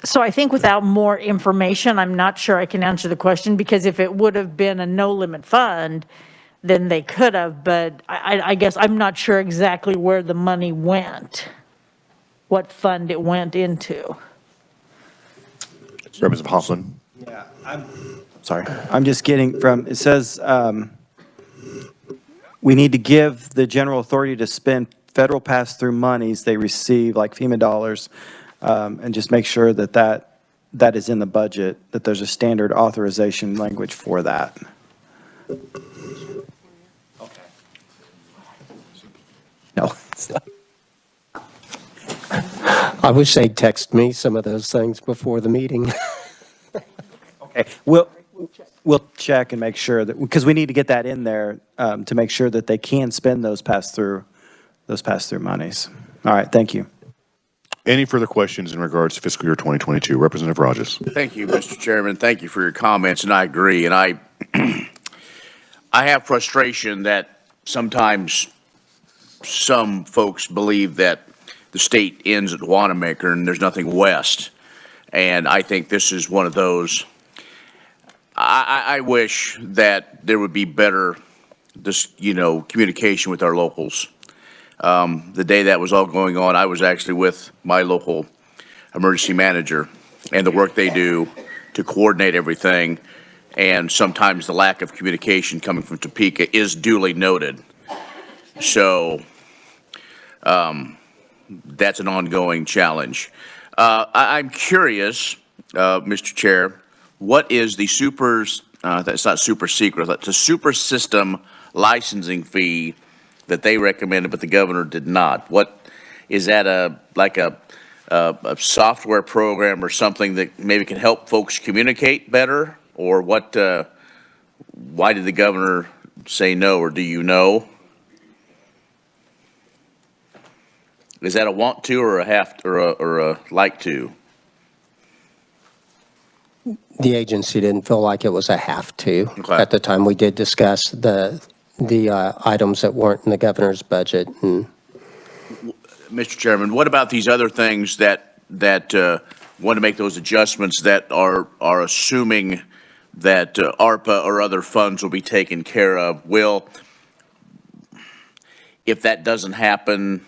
So I think without more information, I'm not sure I can answer the question, because if it would have been a no-limit fund, than they could have, but I guess I'm not sure exactly where the money went, what fund it went into. Representative Hoffman. Yeah, sorry. I'm just getting from, it says, we need to give the general authority to spend federal pass-through monies they receive, like FEMA dollars, and just make sure that that is in the budget, that there's a standard authorization language for that. No, it's not. I wish they'd text me some of those things before the meeting. Okay, we'll check and make sure that, because we need to get that in there to make sure that they can spend those pass-through monies. All right, thank you. Any further questions in regards to fiscal year 2022? Representative Rogers. Thank you, Mr. Chairman. Thank you for your comments, and I agree. And I have frustration that sometimes some folks believe that the state ends at Wanamaker and there's nothing west. And I think this is one of those. I wish that there would be better, communication with our locals. The day that was all going on, I was actually with my local emergency manager and the work they do to coordinate everything. And sometimes the lack of communication coming from Topeka is duly noted. So that's an ongoing challenge. I'm curious, Mr. Chair, what is the that's not super secret, that's a super system licensing fee that they recommended, but the governor did not? What is that, a software program or something that maybe can help folks communicate better? Or what, why did the governor say no, or do you know? Is that a want to or a have to or a like to? The agency didn't feel like it was a have to. Okay. At the time, we did discuss the items that weren't in the governor's budget. And Mr. Chairman, what about these other things that want to make those adjustments that are assuming that ARPA or other funds will be taken care of? If that doesn't happen,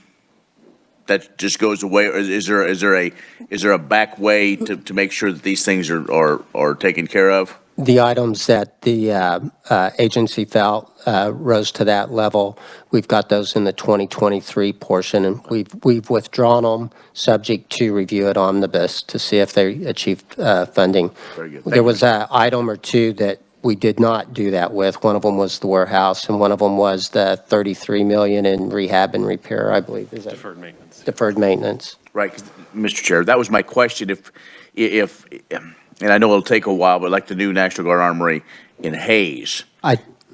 that just goes away, or is there a back way to make sure that these things are taken care of? the items that the agency felt rose to that level, we've got those in the 2023 portion, and we've withdrawn them subject to review at omnibus to see if they achieved funding. Very good. There was an item or two that we did not do that with. One of them was the warehouse, and one of them was the $33 million in rehab and repair, I believe. Is that deferred maintenance? Deferred maintenance. Right, Mr. Chair, that was my question. If and I know it'll take a while, but like the new National Guard Armory in Hayes,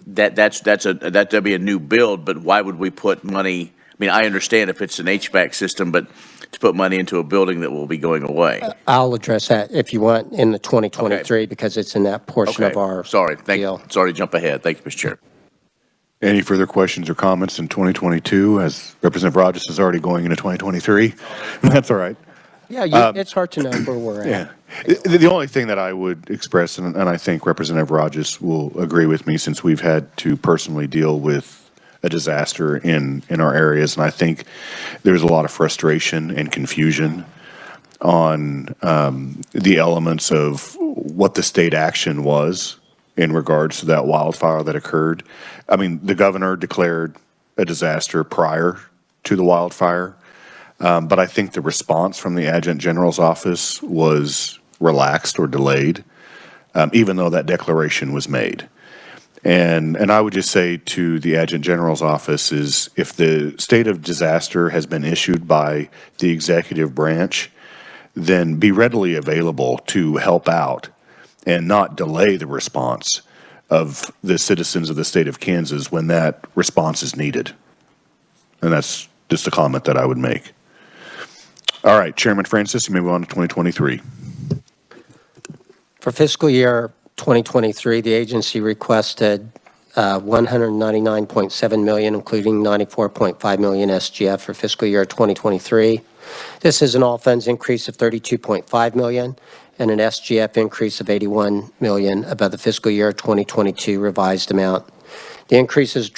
that'd be a new build. But why would we put money? I mean, I understand if it's an HVAC system, but to put money into a building that will be going away. I'll address that if you want in the 2023 because it's in that portion of our deal. Sorry to jump ahead. Thank you, Mr. Chair. Any further questions or comments in 2022, as Representative Rogers is already going into 2023? That's all right. Yeah, it's hard to know where we're at. Yeah. The only thing that I would express, and I think Representative Rogers will agree with me since we've had to personally deal with a disaster in our areas, and I think there's a lot of frustration and confusion on the elements of what the state action was in regards to that wildfire that occurred. I mean, the governor declared a disaster prior to the wildfire, but I think the response from the Adjutant General's office was relaxed or delayed, even though that declaration was made. And I would just say to the Adjutant General's office is if the state of disaster has been issued by the executive branch, then be readily available to help out and not delay the response of the citizens of the state of Kansas when that response is needed. And that's just a comment that I would make. All right, Chairman Francis, you may move on to 2023. For fiscal year 2023, the agency requested $199.7 million, including $94.5 million SGF for fiscal year 2023. This is an all funds increase of $32.5 million and an SGF increase of $81 million above the fiscal year 2022 revised amount. The increase is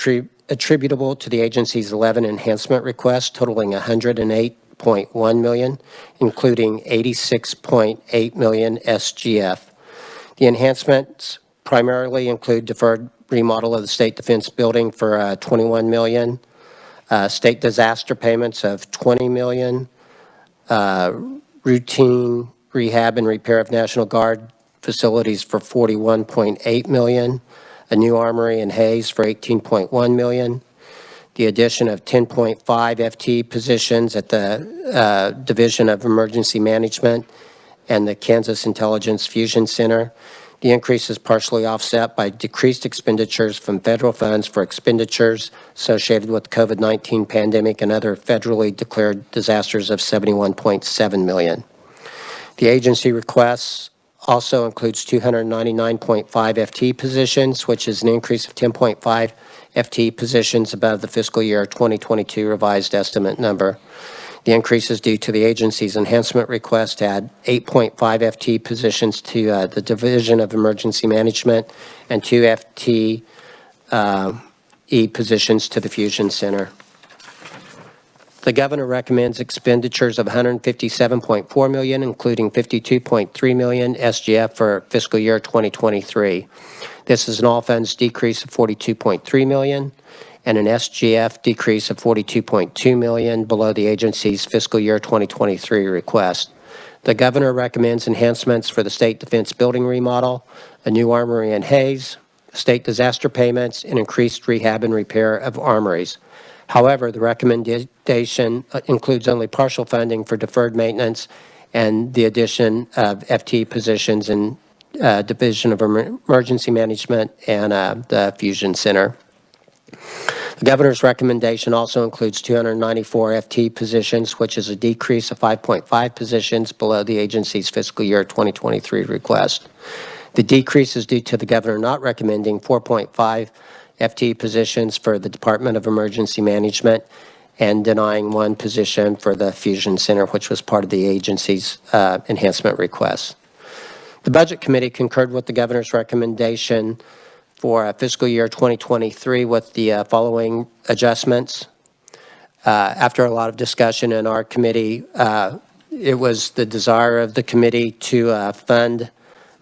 attributable to the agency's 11 enhancement requests totaling $108.1 million, including $86.8 million SGF. The enhancements primarily include deferred remodel of the State Defense Building for $21 million, state disaster payments of $20 million, routine rehab and repair of National Guard facilities for $41.8 million, a new armory in Hayes for $18.1 million, the addition of 10.5 FTE positions at the Division of Emergency Management and the Kansas Intelligence Fusion Center. The increase is partially offset by decreased expenditures from federal funds for expenditures associated with the COVID-19 pandemic and other federally declared disasters of $71.7 million. The agency requests also includes 299.5 FTE positions, which is an increase of 10.5 FTE positions above the fiscal year 2022 revised estimate number. The increase is due to the agency's enhancement request to add 8.5 FTE positions to the Division of Emergency Management and 2 FTE positions to the Fusion Center. The governor recommends expenditures of $157.4 million, including $52.3 million SGF for fiscal year 2023. This is an all-funds decrease of $42.3 million and an SGF decrease of $42.2 million below the agency's fiscal year 2023 request. The governor recommends enhancements for the State Defense Building remodel, a new armory in Hayes, state disaster payments, and increased rehab and repair of armories. However, the recommendation includes only partial funding for deferred maintenance and the addition of FTE positions in Division of Emergency Management and the Fusion Center. The governor's recommendation also includes 294 FTE positions, which is a decrease of 5.5 positions below the agency's fiscal year 2023 request. The decrease is due to the governor not recommending 4.5 FTE positions for the Department of Emergency Management and denying 1 position for the Fusion Center, which was part of the agency's enhancement request. The Budget Committee concurred with the governor's recommendation for fiscal year 2023 with the following adjustments. After a lot of discussion in our committee, it was the desire of the committee to fund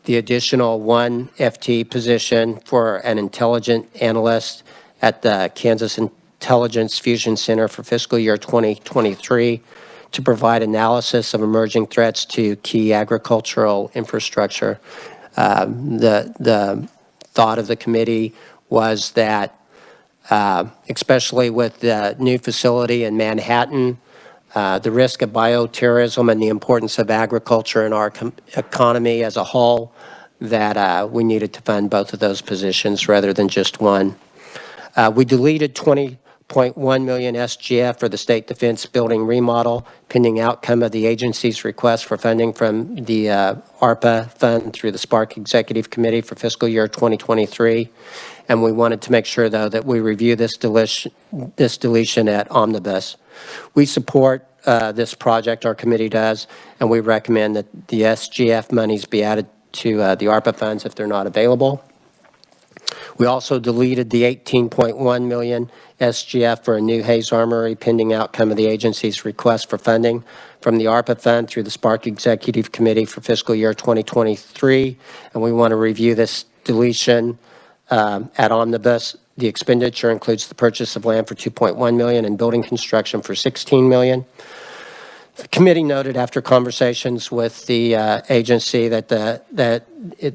the additional 1 FTE position for an intelligent analyst at the Kansas Intelligence Fusion Center for fiscal year 2023 to provide analysis of emerging threats to key agricultural infrastructure. The thought of the committee was that, especially with the new facility in Manhattan, the risk of bioterrorism and the importance of agriculture in our economy as a whole, that we needed to fund both of those positions rather than just 1. We deleted $20.1 million SGF for the State Defense Building remodel, pending outcome of the agency's request for funding from the ARPA fund through the Spark Executive Committee for fiscal year 2023. And we wanted to make sure, though, that we review this deletion at Omnibus. We support this project, our committee does, and we recommend that the SGF monies be added to the ARPA funds if they're not available. We also deleted the $18.1 million SGF for a new Hayes Armory pending outcome of the agency's request for funding from the ARPA fund through the Spark Executive Committee for fiscal year 2023. And we want to review this deletion at Omnibus. The expenditure includes the purchase of land for $2.1 million and building construction for $16 million. The committee noted after conversations with the agency that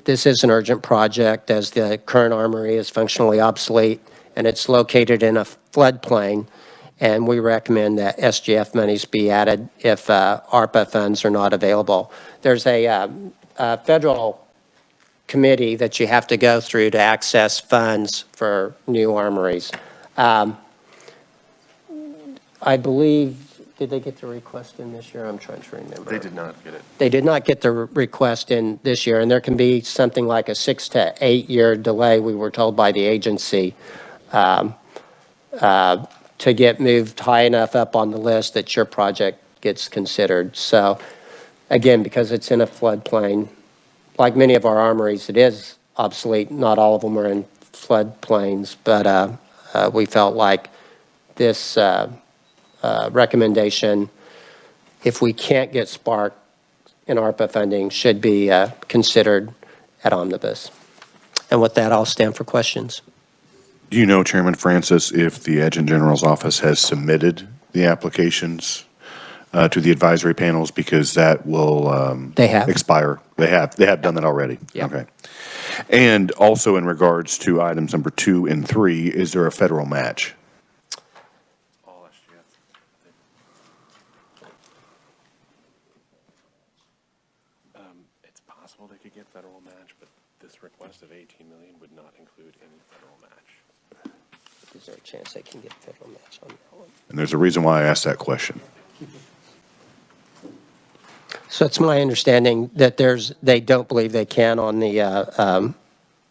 this is an urgent project as the current armory is functionally obsolete and it's located in a floodplain, and we recommend that SGF monies be added if ARPA funds are not available. There's a federal committee that you have to go through to access funds for new armories. I believe, did they get the request in this year? I'm trying to remember. They did not get it. They did not get the request in this year, and there can be something like a 6 to 8 year delay, we were told by the agency, to get moved high enough up on the list that your project gets considered. So again, because it's in a floodplain, like many of our armories, it is obsolete. Not all of them are in floodplains, but we felt like this recommendation, if we can't get Spark and ARPA funding, should be considered at omnibus. And with that, I'll stand for questions. Do you know, Chairman Francis, if the Adjutant General's office has submitted the applications to the advisory panels, because that will They have. expire? They have done that already? Yeah. Okay. And also in regards to items number 2 and 3, is there a federal match? It's possible they could get federal match, but this request of 18 million would not include any federal match. Is there a chance they can get federal match on that one? And there's a reason why I asked that question. So it's my understanding that they don't believe they can on the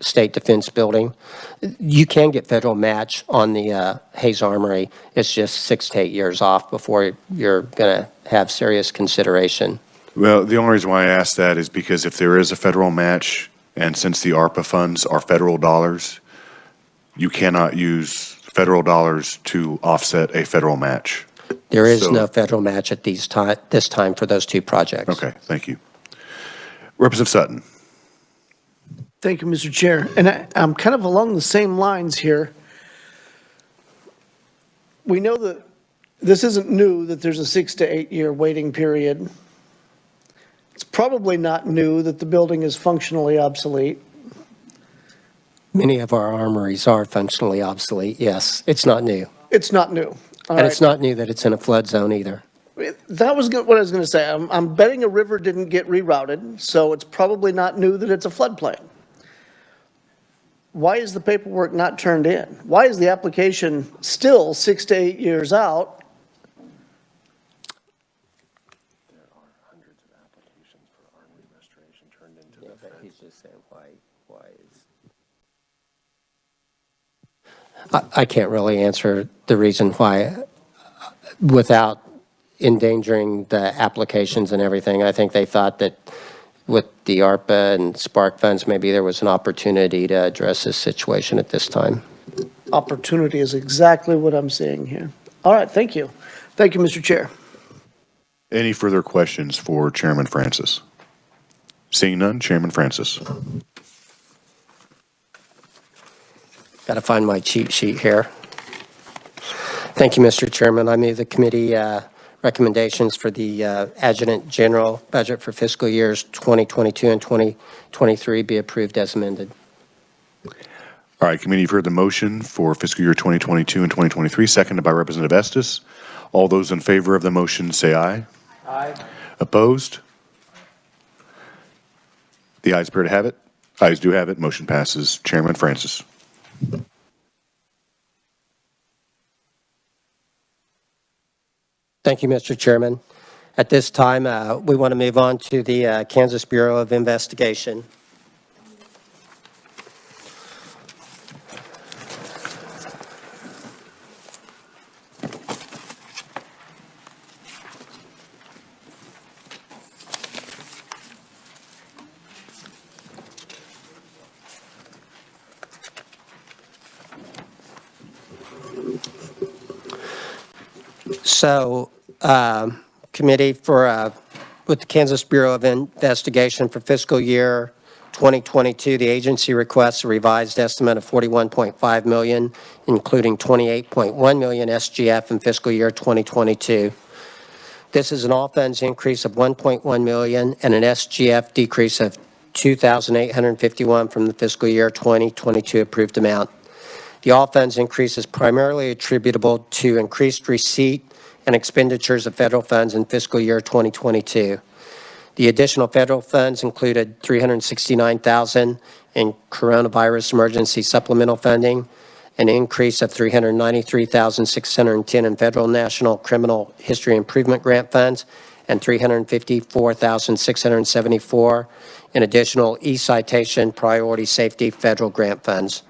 state defense building. You can get federal match on the Hayes Armory. It's just 6 to 8 years off before you're going to have serious consideration. Well, the only reason why I asked that is because if there is a federal match, and since the ARPA funds are federal dollars, you cannot use federal dollars to offset a federal match. There is So- no federal match at this time for those 2 projects. Okay, thank you. Representative Sutton. Thank you, Mr. Chair. And I'm kind of along the same lines here. We know that this isn't new, that there's a 6 to 8 year waiting period. It's probably not new that the building is functionally obsolete. Many of our armories are functionally obsolete, yes. It's not new. It's not new. All And right. it's not new that it's in a flood zone either. That was what I was going to say. I'm betting a river didn't get rerouted, so it's probably not new that it's a floodplain. Why is the paperwork not turned in? Why is the application still 6 to 8 years out? There are hundreds of applications for armory restoration turned into the Fed. He's just saying why I can't really answer the reason why without endangering the applications and everything. I think they thought that with the ARPA and Spark funds, maybe there was an opportunity to address this situation at this time. Opportunity is exactly what I'm seeing here. All right, thank you. Thank you, Mr. Chair. Any further questions for Chairman Francis? Seeing none, Chairman Francis. Got to find my cheat sheet here. Thank you, Mr. Chairman. I move the committee recommendations for the Adjutant General budget for fiscal years 2022 and 2023 be approved as amended. All right, committee, you've heard the motion for fiscal year 2022 and 2023, seconded by Representative Estes. All those in favor of the motion say aye. Aye. Opposed? The ayes appear to have it. Ayes do have it. Motion passes. Chairman Francis. Thank you, Mr. Chairman. At this time, we want to move on to the Kansas Bureau of Investigation. So, committee with the Kansas Bureau of Investigation for fiscal year 2022, the agency requests a revised estimate of $41.5 million, including $28.1 million SGF in fiscal year 2022. This is an all funds increase of $1.1 million and an SGF decrease of $2,851 from the fiscal year 2022 approved amount. The all funds increase is primarily attributable to increased receipt and expenditures of federal funds in fiscal year 2022. The additional federal funds included $369,000 in coronavirus emergency supplemental funding, an increase of $393,610 in federal national criminal history improvement grant funds, and $354,674 in additional e-citation priority safety federal grant funds.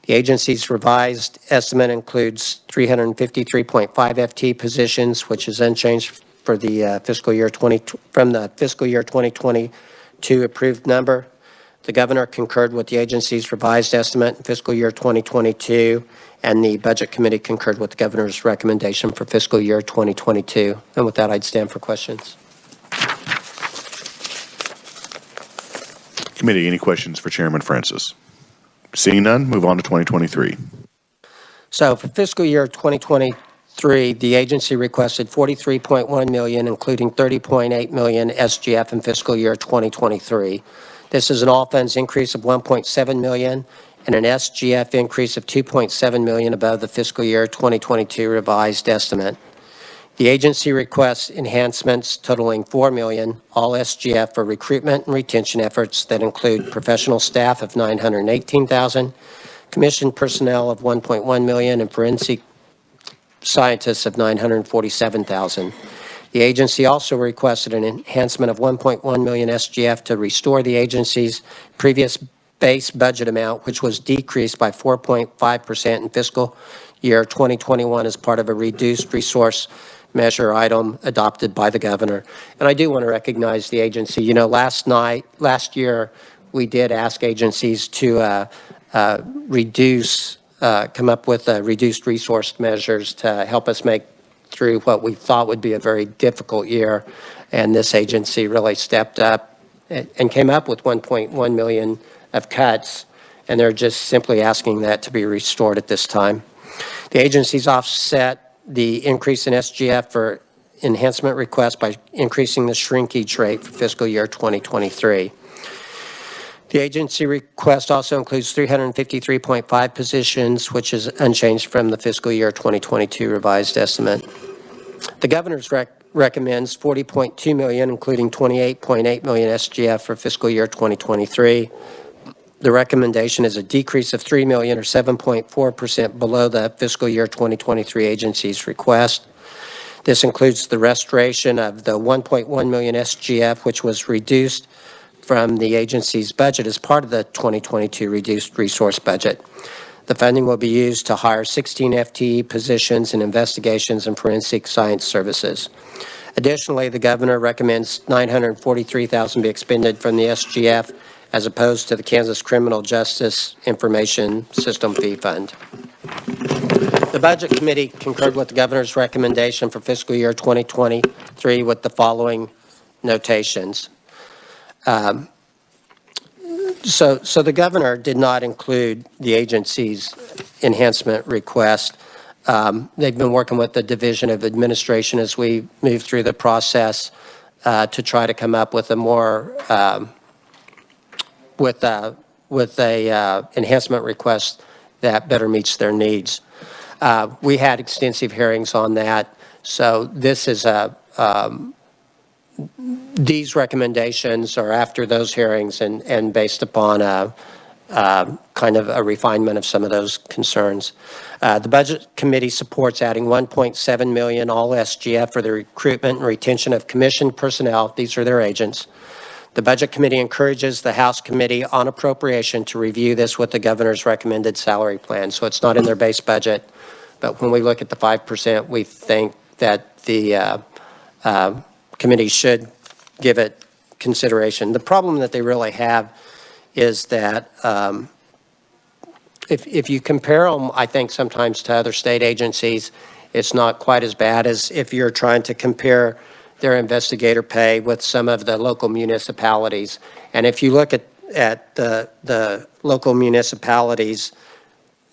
The agency's revised estimate includes 353.5 FT positions, which is unchanged for the fiscal year 2022 approved number. The governor concurred with the agency's revised estimate in fiscal year 2022, and the Budget Committee concurred with the governor's recommendation for fiscal year 2022. And with that, I'd stand for questions. Committee, any questions for Chairman Francis? Seeing none, move on to 2023. So for fiscal year 2023, the agency requested $43.1 million, including $30.8 million SGF in fiscal year 2023. This is an all-funds increase of $1.7 million and an SGF increase of $2.7 million above the fiscal year 2022 revised estimate. The agency requests enhancements totaling $4 million, all SGF for recruitment and retention efforts that include professional staff of $918,000, commissioned personnel of $1.1 million, and forensic scientists of $947,000. The agency also requested an enhancement of $1.1 million SGF to restore the agency's previous base budget amount, which was decreased by 4.5% in fiscal year 2021 as part of a reduced resource measure item adopted by the governor. And I do want to recognize the agency. You know, last year, we did ask agencies to come up with reduced resource measures to help us make through what we thought would be a very difficult year. And this agency really stepped up and came up with $1.1 million of cuts. And they're just simply asking that to be restored at this time. The agency's offset the increase in SGF for enhancement requests by increasing the shrinkage rate for fiscal year 2023. The agency request also includes 353.5 positions, which is unchanged from the fiscal year 2022 revised estimate. The governor's recommends $40.2 million, including $28.8 million SGF for fiscal year 2023. The recommendation is a decrease of $3 million or 7.4% below the fiscal year 2023 agency's request. This includes the restoration of the $1.1 million SGF, which was reduced from the agency's budget as part of the 2022 reduced resource budget. The funding will be used to hire 16 FTE positions in investigations and forensic science services. Additionally, the governor recommends $943,000 be expended from the SGF as opposed to the Kansas Criminal Justice Information System Fee Fund. The Budget Committee concurred with the governor's recommendation for fiscal year 2023 with the following notations. So the governor did not include the agency's enhancement request. They've been working with the Division of Administration as we move through the process to try to come up with a more with a enhancement request that better meets their needs. We had extensive hearings on that, so this is these recommendations are after those hearings and based upon kind of a refinement of some of those concerns. The Budget Committee supports adding $1.7 million all SGF for the recruitment and retention of commissioned personnel. These are their agents. The Budget Committee encourages the House Committee on Appropriation to review this with the governor's recommended salary plan. So it's not in their base budget, but when we look at the 5%, we think that the committee should give it consideration. The problem that they really have is that if you compare them, I think sometimes to other state agencies, it's not quite as bad as if you're trying to compare their investigator pay with some of the local municipalities. And if you look at the local municipalities,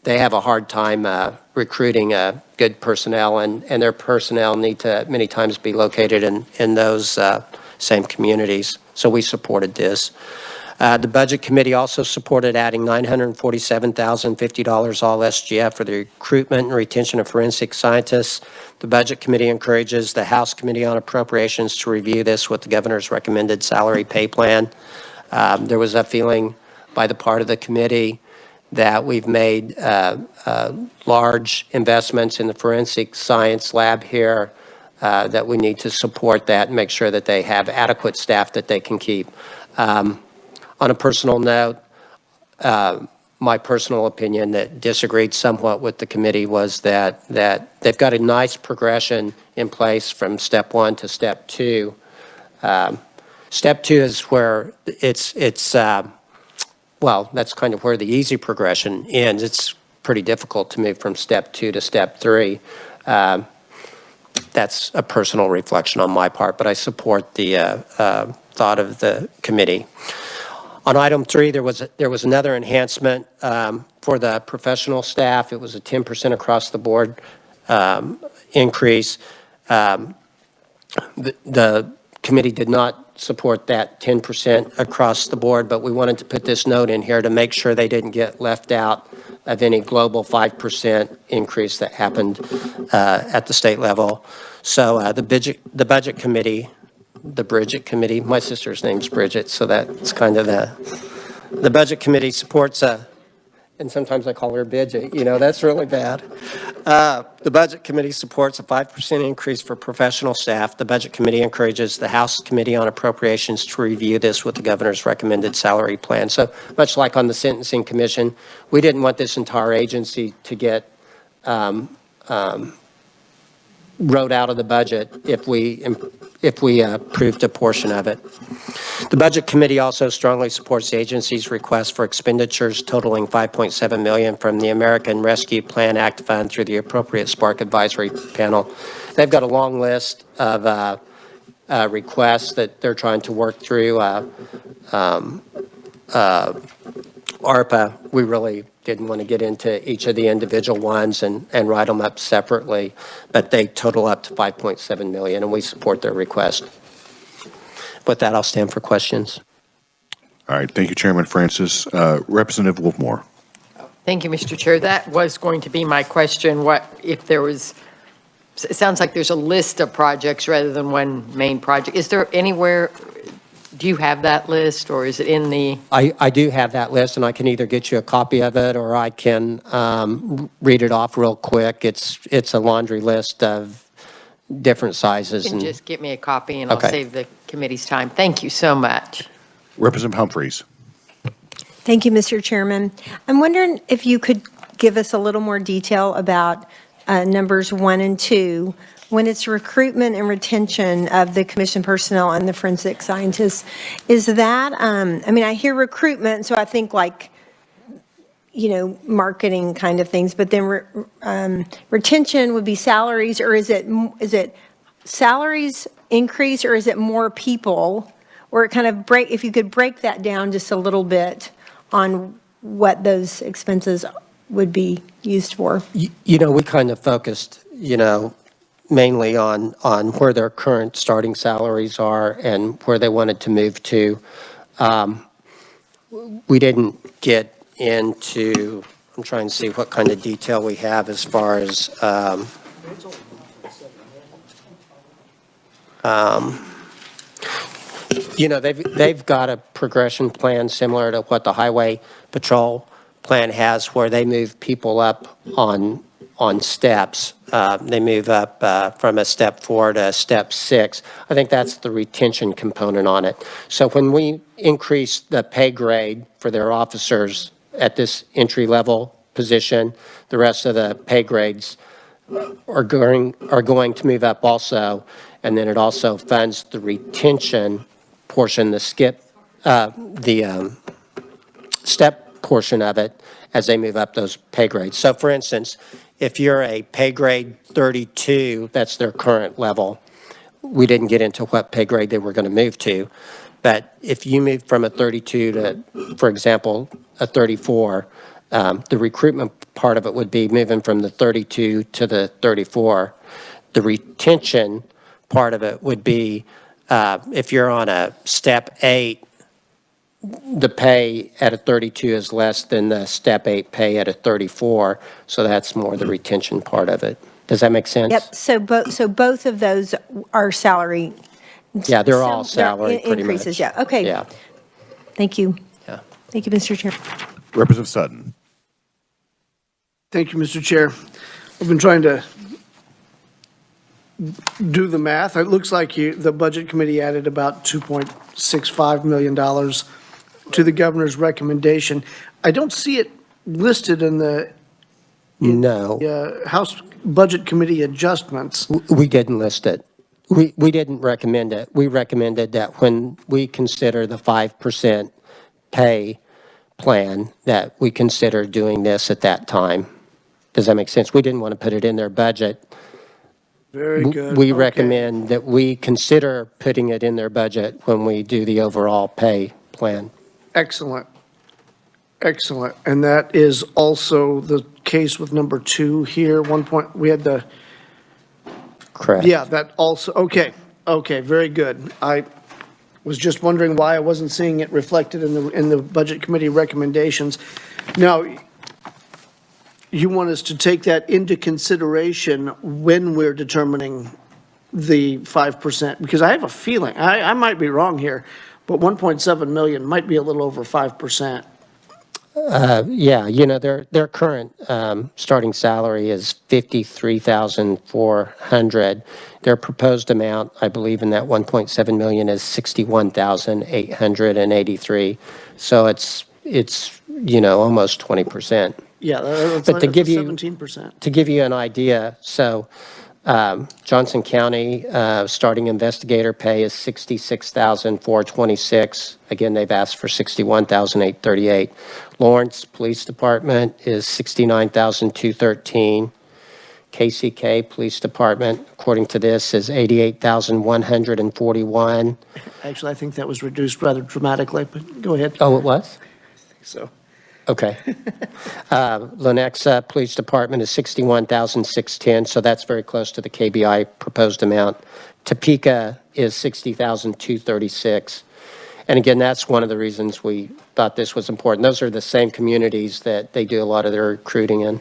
they have a hard time recruiting good personnel, and their personnel need to many times be located in those same communities. So we supported this. The Budget Committee also supported adding $947,050 all SGF for the recruitment and retention of forensic scientists. The Budget Committee encourages the House Committee on Appropriations to review this with the governor's recommended salary pay plan. There was a feeling by the part of the committee that we've made large investments in the forensic science lab here, that we need to support that and make sure that they have adequate staff that they can keep. On a personal note, my personal opinion that disagreed somewhat with the committee was that they've got a nice progression in place from step 1 to step 2. Step 2 is where it's well, that's kind of where the easy progression ends. It's pretty difficult to move from step 2 to step 3. That's a personal reflection on my part, but I support the thought of the committee. On item 3, there was another enhancement for the professional staff. It was a 10% across the board increase. The committee did not support that 10% across the board, but we wanted to put this note in here to make sure they didn't get left out of any global 5% increase that happened at the state level. So the budget committee, the Bridget committee, my sister's name's Bridget, so that's kind of the budget committee supports and sometimes I call her Bidget, that's really bad. The Budget Committee supports a 5% increase for professional staff. The Budget Committee encourages the House Committee on Appropriations to review this with the governor's recommended salary plan. So much like on the Sentencing Commission, we didn't want this entire agency to get wrote out of the budget if we approved a portion of it. The Budget Committee also strongly supports the agency's request for expenditures totaling $5.7 million from the American Rescue Plan Act Fund through the Appropriate Spark Advisory Panel. They've got a long list of requests that they're trying to work through. ARPA, we really didn't want to get into each of the individual ones and write them up separately, but they total up to $5.7 million, and we support their request. With that, I'll stand for questions. All right. Thank you, Chairman Francis. Representative Wolfmore. Thank you, Mr. Chair. That was going to be my question. What if there was, it sounds like there's a list of projects rather than one main project. Is there anywhere, do you have that list, or is it in the? I do have that list, and I can either get you a copy of it or I can read it off real quick. It's a laundry list of different sizes. You can just give me a copy and I'll save the committee's time. Thank you so much. Representative Humphreys. Thank you, Mr. Chairman. I'm wondering if you could give us a little more detail about numbers 1 and 2. When it's recruitment and retention of the commission personnel and the forensic scientists, is that, I hear recruitment, so I think marketing kind of things, but then retention would be salaries, or is it salaries increase, or is it more people? Or kind of if you could break that down just a little bit on what those expenses would be used for. We kind of focused, mainly on where their current starting salaries are and where they wanted to move to. We didn't get into, I'm trying to see what kind of detail we have as far as they've got a progression plan similar to what the Highway Patrol plan has, where they move people up on steps. They move up from a step 4 to a step 6. I think that's the retention component on it. So when we increase the pay grade for their officers at this entry-level position, the rest of the pay grades are going to move up also, and then it also funds the retention portion, the step portion of it as they move up those pay grades. So for instance, if you're a pay grade 32, that's their current level. We didn't get into what pay grade they were going to move to, but if you move from a 32 to, for example, a 34, the recruitment part of it would be moving from the 32 to the 34. The retention part of it would be if you're on a step 8, the pay at a 32 is less than the step 8 pay at a 34, so that's more the retention part of it. Does that make sense? Yep, so both of those are salary. Yeah, they're all salary pretty increases, much. yeah, okay. Yeah. Thank you. Yeah. Thank you, Mr. Chair. Representative Sutton. Thank you, Mr. Chair. I've been trying to do the math. It looks like the Budget Committee added about $2.65 million to the governor's recommendation. I don't see it listed in the House Budget Committee adjustments. We didn't list it. We didn't recommend it. We recommended that when we consider the 5% pay plan, that we consider doing this at that time. Does that make sense? We didn't want to put it in their budget. Very good. We Okay. recommend that we consider putting it in their budget when we do the overall pay plan. Excellent. Excellent. And that is also the case with number 2 here. We had the, Correct. yeah, that also, okay. Okay, very good. I was just wondering why I wasn't seeing it reflected in the Budget Committee recommendations. Now, you want us to take that into consideration when we're determining the 5%? Because I have a feeling, I might be wrong here, but 1.7 million might be a little over 5%. Yeah, their current starting salary is $53,400. Their proposed amount, I believe, in that 1.7 million is $61,883. So it's almost 20%. Yeah, that's But to give you 17%. To give you an idea, so Johnson County starting investigator pay is $66,426. Again, they've asked for $61,838. Lawrence Police Department is $69,213. KCK Police Department, according to this, is $88,141. Actually, I think that was reduced rather dramatically, but go ahead. Oh, it was? So. Okay. Lenexa Police Department is $61,610, so that's very close to the KBI proposed amount. Topeka is $60,236. And again, that's one of the reasons we thought this was important. Those are the same communities that they do a lot of their recruiting in.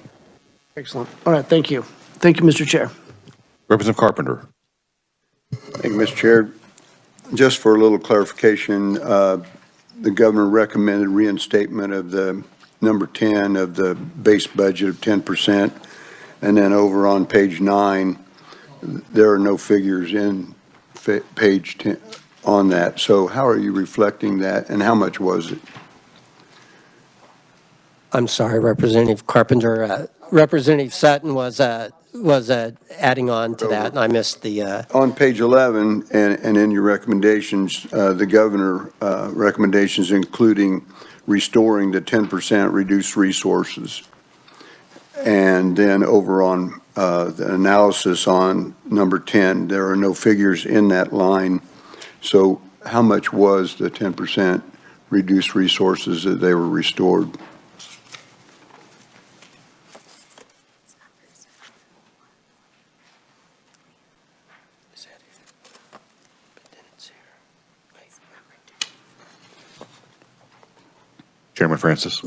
Excellent. All right, thank you. Thank you, Mr. Chair. Representative Carpenter. Thank you, Mr. Chair. Just for a little clarification, the governor recommended reinstatement of the number 10 of the base budget of 10%. And then over on page 9, there are no figures in page 10 on that. So how are you reflecting that, and how much was it? I'm sorry, Representative Carpenter. Representative Sutton was adding on to that, and I missed the... On page 11, and in your recommendations, the governor recommendations including restoring the 10% reduced resources. And then over on the analysis on number 10, there are no figures in that line. So how much was the 10% reduced resources that they were restored? Chairman Francis.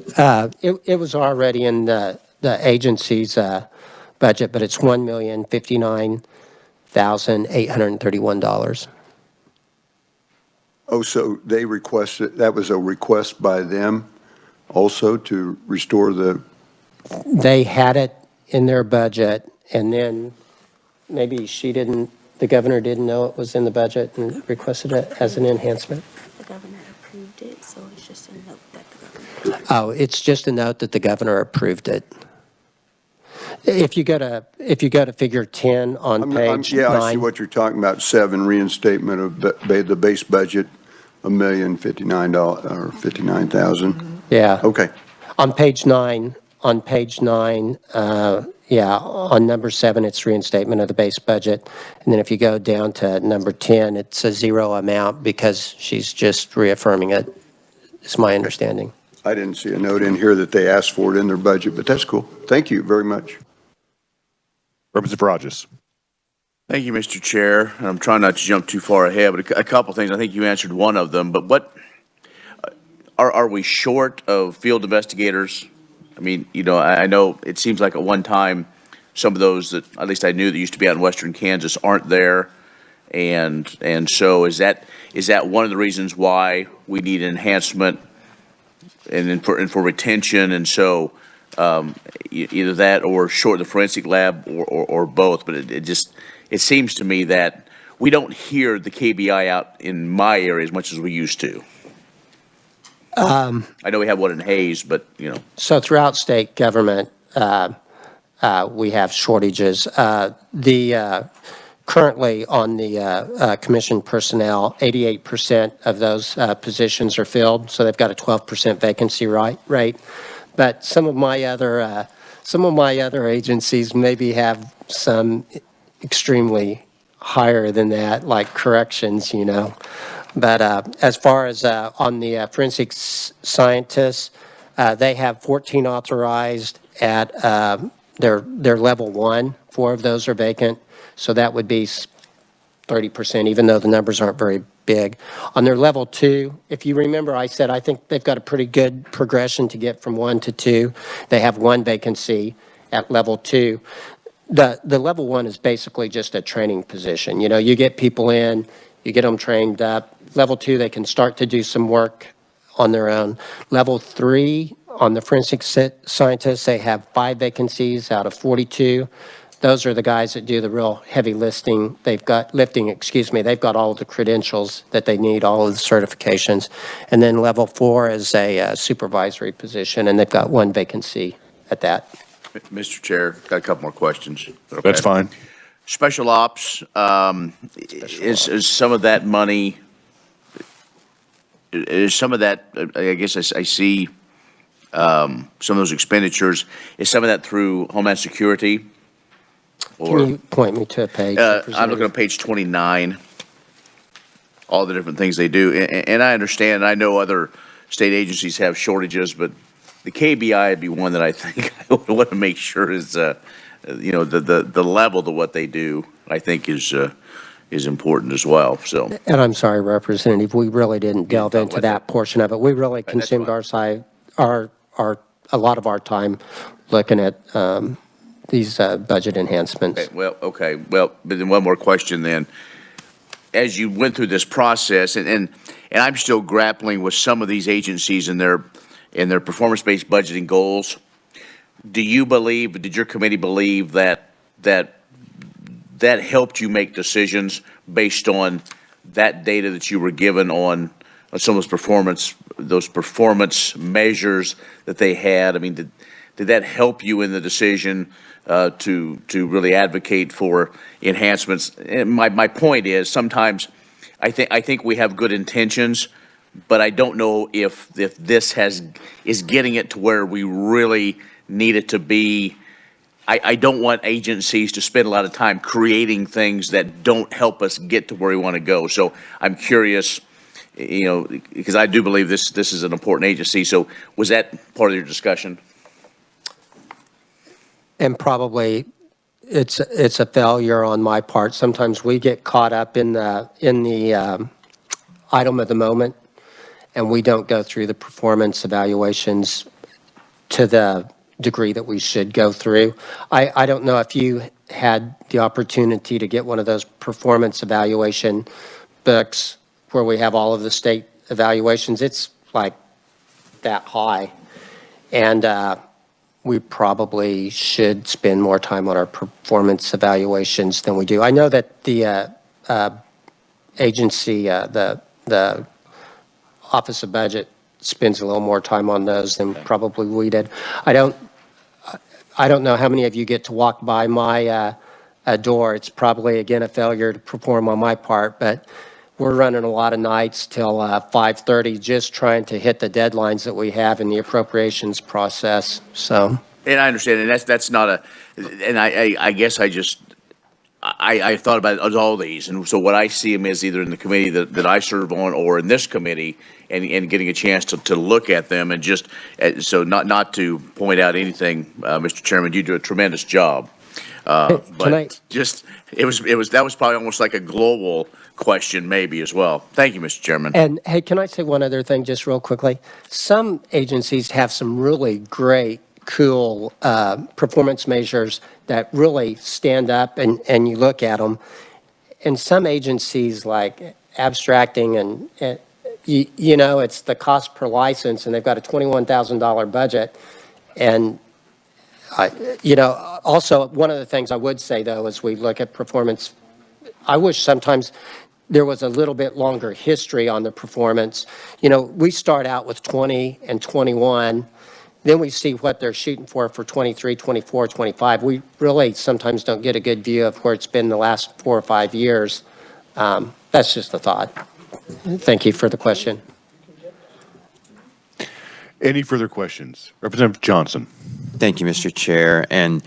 It was already in the agency's budget, but it's $1,059,831. Oh, so they requested, that was a request by them also to restore the... They had it in their budget, and then maybe the governor didn't know it was in the budget and requested it as an enhancement. The governor approved it, so it's just a note that the governor. Oh, it's just a note that the governor approved it. If you go to figure 10 on page 9. Yeah, I see what you're talking about, 7, reinstatement of the base budget, $1,059,000 or $59,000. Yeah. Okay. On page 9, on number 7, it's reinstatement of the base budget. And then if you go down to number 10, it's a zero amount because she's just reaffirming it, is my understanding. I didn't see a note in here that they asked for it in their budget, but that's cool. Thank you very much. Representative Rogers. Thank you, Mr. Chair. I'm trying not to jump too far ahead, but a couple things. I think you answered one of them, but what are we short of field investigators? I mean, I know it seems like at one time some of those that at least I knew that used to be out in western Kansas aren't there, and so is that one of the reasons why we need enhancement and for retention? And so either that or short the forensic lab or both. But it seems to me that we don't hear the KBI out in my area as much as we used to. I know we have one in Hayes, but So throughout state government, we have shortages. The currently on the commission personnel, 88% of those positions are filled, so they've got a 12% vacancy rate. But some of my other agencies maybe have some extremely higher than that, like corrections, you know. But as far as on the forensics scientists, they have 14 authorized at their level 1. 4 of those are vacant, so that would be 30%, even though the numbers aren't very big. On their level 2, if you remember, I said I think they've got a pretty good progression to get from 1 to 2. They have 1 vacancy at level 2. The level 1 is basically just a training position. You know, you get people in, you get them trained up. Level 2, they can start to do some work on their own. Level 3, on the forensic scientists, they have 5 vacancies out of 42. Those are the guys that do the real heavy lifting. They've got They've got all of the credentials that they need, all of the certifications. And then level 4 is a supervisory position, and they've got 1 vacancy at that. Mr. Chair, got a couple more questions. Okay. That's fine. Special ops, is some of that money, is some of that, I guess I see some of those expenditures, is some of that through Homeland Security? Or, can you point me to a page? I'm looking at page 29, all the different things they do. And I understand, I know other state agencies have shortages, but the KBI would be one that I think I would want to make sure is, you know, the level to what they do, I think is important as well, so. And I'm sorry, Representative, we really didn't delve into that portion of it. We really consumed a lot of our time looking at these budget enhancements. Okay, well, but then one more question then. As you went through this process, and I'm still grappling with some of these agencies and their performance-based budgeting goals, did your committee believe that helped you make decisions based on that data that you were given on some of those performance measures that they had? I mean, did that help you in the decision to really advocate for enhancements? And my point is, sometimes I think we have good intentions, but I don't know if this is getting it to where we really need it to be. I don't want agencies to spend a lot of time creating things that don't help us get to where we want to go. So I'm curious, you know, because I do believe this is an important agency. So was that part of your discussion? And probably it's a failure on my part. Sometimes we get caught up in the item of the moment, and we don't go through the performance evaluations to the degree that we should go through. I don't know if you had the opportunity to get one of those performance evaluation books where we have all of the state evaluations. It's like that high. And we probably should spend more time on our performance evaluations than we do. I know that the agency, the Office of Budget spends a little more time on those than probably we did. I don't know how many of you get to walk by my door. It's probably, again, a failure to perform on my part, but we're running a lot of nights till 5:30 just trying to hit the deadlines that we have in the appropriations process, so. And I understand, and that's not a, and I guess I thought about all these, and so what I see them is either in the committee that I serve on or in this committee, and getting a chance to look at them, and just, so not to point out anything, Mr. Chairman, you do a tremendous job. But just, that was probably almost like a global question maybe as well. Thank you, Mr. Chairman. And hey, can I say one other thing just real quickly? Some agencies have some really great, cool performance measures that really stand up and you look at them. And some agencies like abstracting and you know, it's the cost per license and they've got a $21,000 budget. And you know, also one of the things I would say though, as we look at performance, I wish sometimes there was a little bit longer history on the performance. You know, we start out with 20 and 21. then we see what they're shooting for 23, 24, 25. We really sometimes don't get a good view of where it's been the last 4 or 5 years. That's just a thought. Thank you for the question. Any further questions? Representative Johnson. Thank you, Mr. Chair. And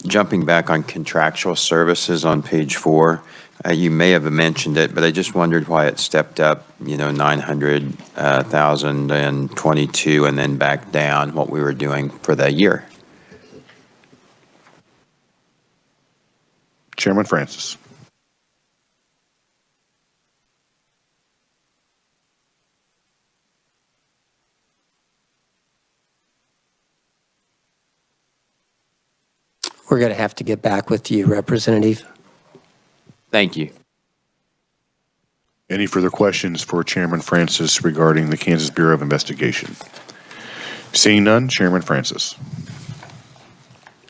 jumping back on contractual services on page 4, you may have mentioned it, but I just wondered why it stepped up, 900,000 in 22 and then back down, what we were doing for the year. Chairman Francis. We're going to have to get back with you, Representative. Thank you. Any further questions for Chairman Francis regarding the Kansas Bureau of Investigation? Seeing none, Chairman Francis.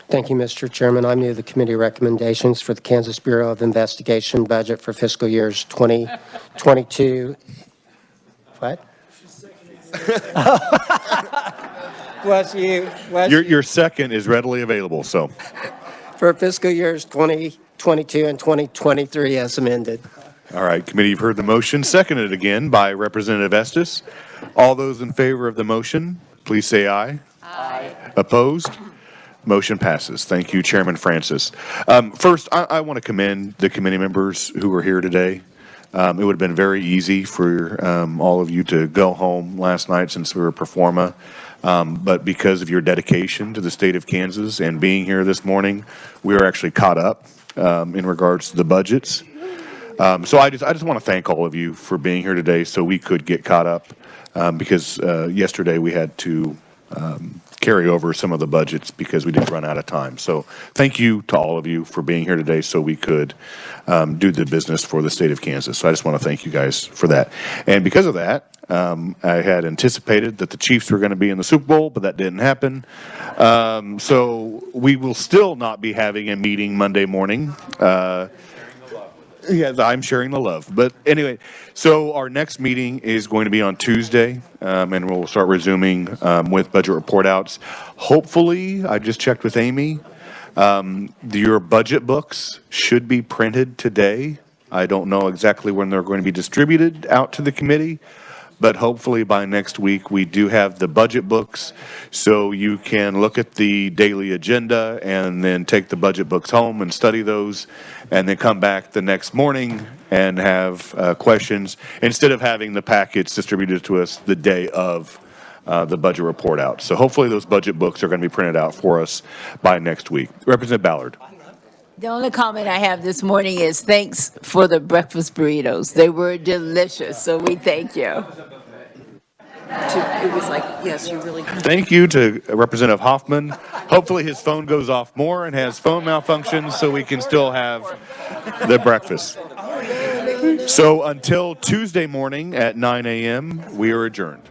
Thank you, Mr. Chairman. I move the committee recommendations for the Kansas Bureau of Investigation budget for fiscal years 2022. What? Your second is readily available, so. For fiscal years 2022 and 2023 as amended. All right, committee, you've heard the motion, seconded again by Representative Estes. All those in favor of the motion, please say aye. Aye. Opposed? Motion passes. Thank you, Chairman Francis. First, I want to commend the committee members who were here today. It would have been very easy for all of you to go home last night since we were pro forma. But because of your dedication to the state of Kansas and being here this morning, we are actually caught up in regards to the budgets. So I just want to thank all of you for being here today so we could get caught up because yesterday we had to carry over some of the budgets because we did run out of time. So thank you to all of you for being here today so we could do the business for the state of Kansas. So I just want to thank you guys for that. And because of that, I had anticipated that the Chiefs were going to be in the Super Bowl, but that didn't happen. So we will still not be having a meeting Monday morning. Yes, I'm sharing the love. But anyway, so our next meeting is going to be on Tuesday, and we'll start resuming with budget report outs. Hopefully, I just checked with Amy, your budget books should be printed today. I don't know exactly when they're going to be distributed out to the committee, but hopefully by next week we do have the budget books so you can look at the daily agenda and then take the budget books home and study those and then come back the next morning and have questions instead of having the packets distributed to us the day of the budget report out. So hopefully those budget books are going to be printed out for us by next week. Representative Ballard. The only comment I have this morning is thanks for the breakfast burritos. They were delicious, so we thank you. It was like, yes, you really. Thank you to Representative Hoffman. Hopefully his phone goes off more and has phone malfunctions so we can still have the breakfast. So until Tuesday morning at 9 a.m., we are adjourned.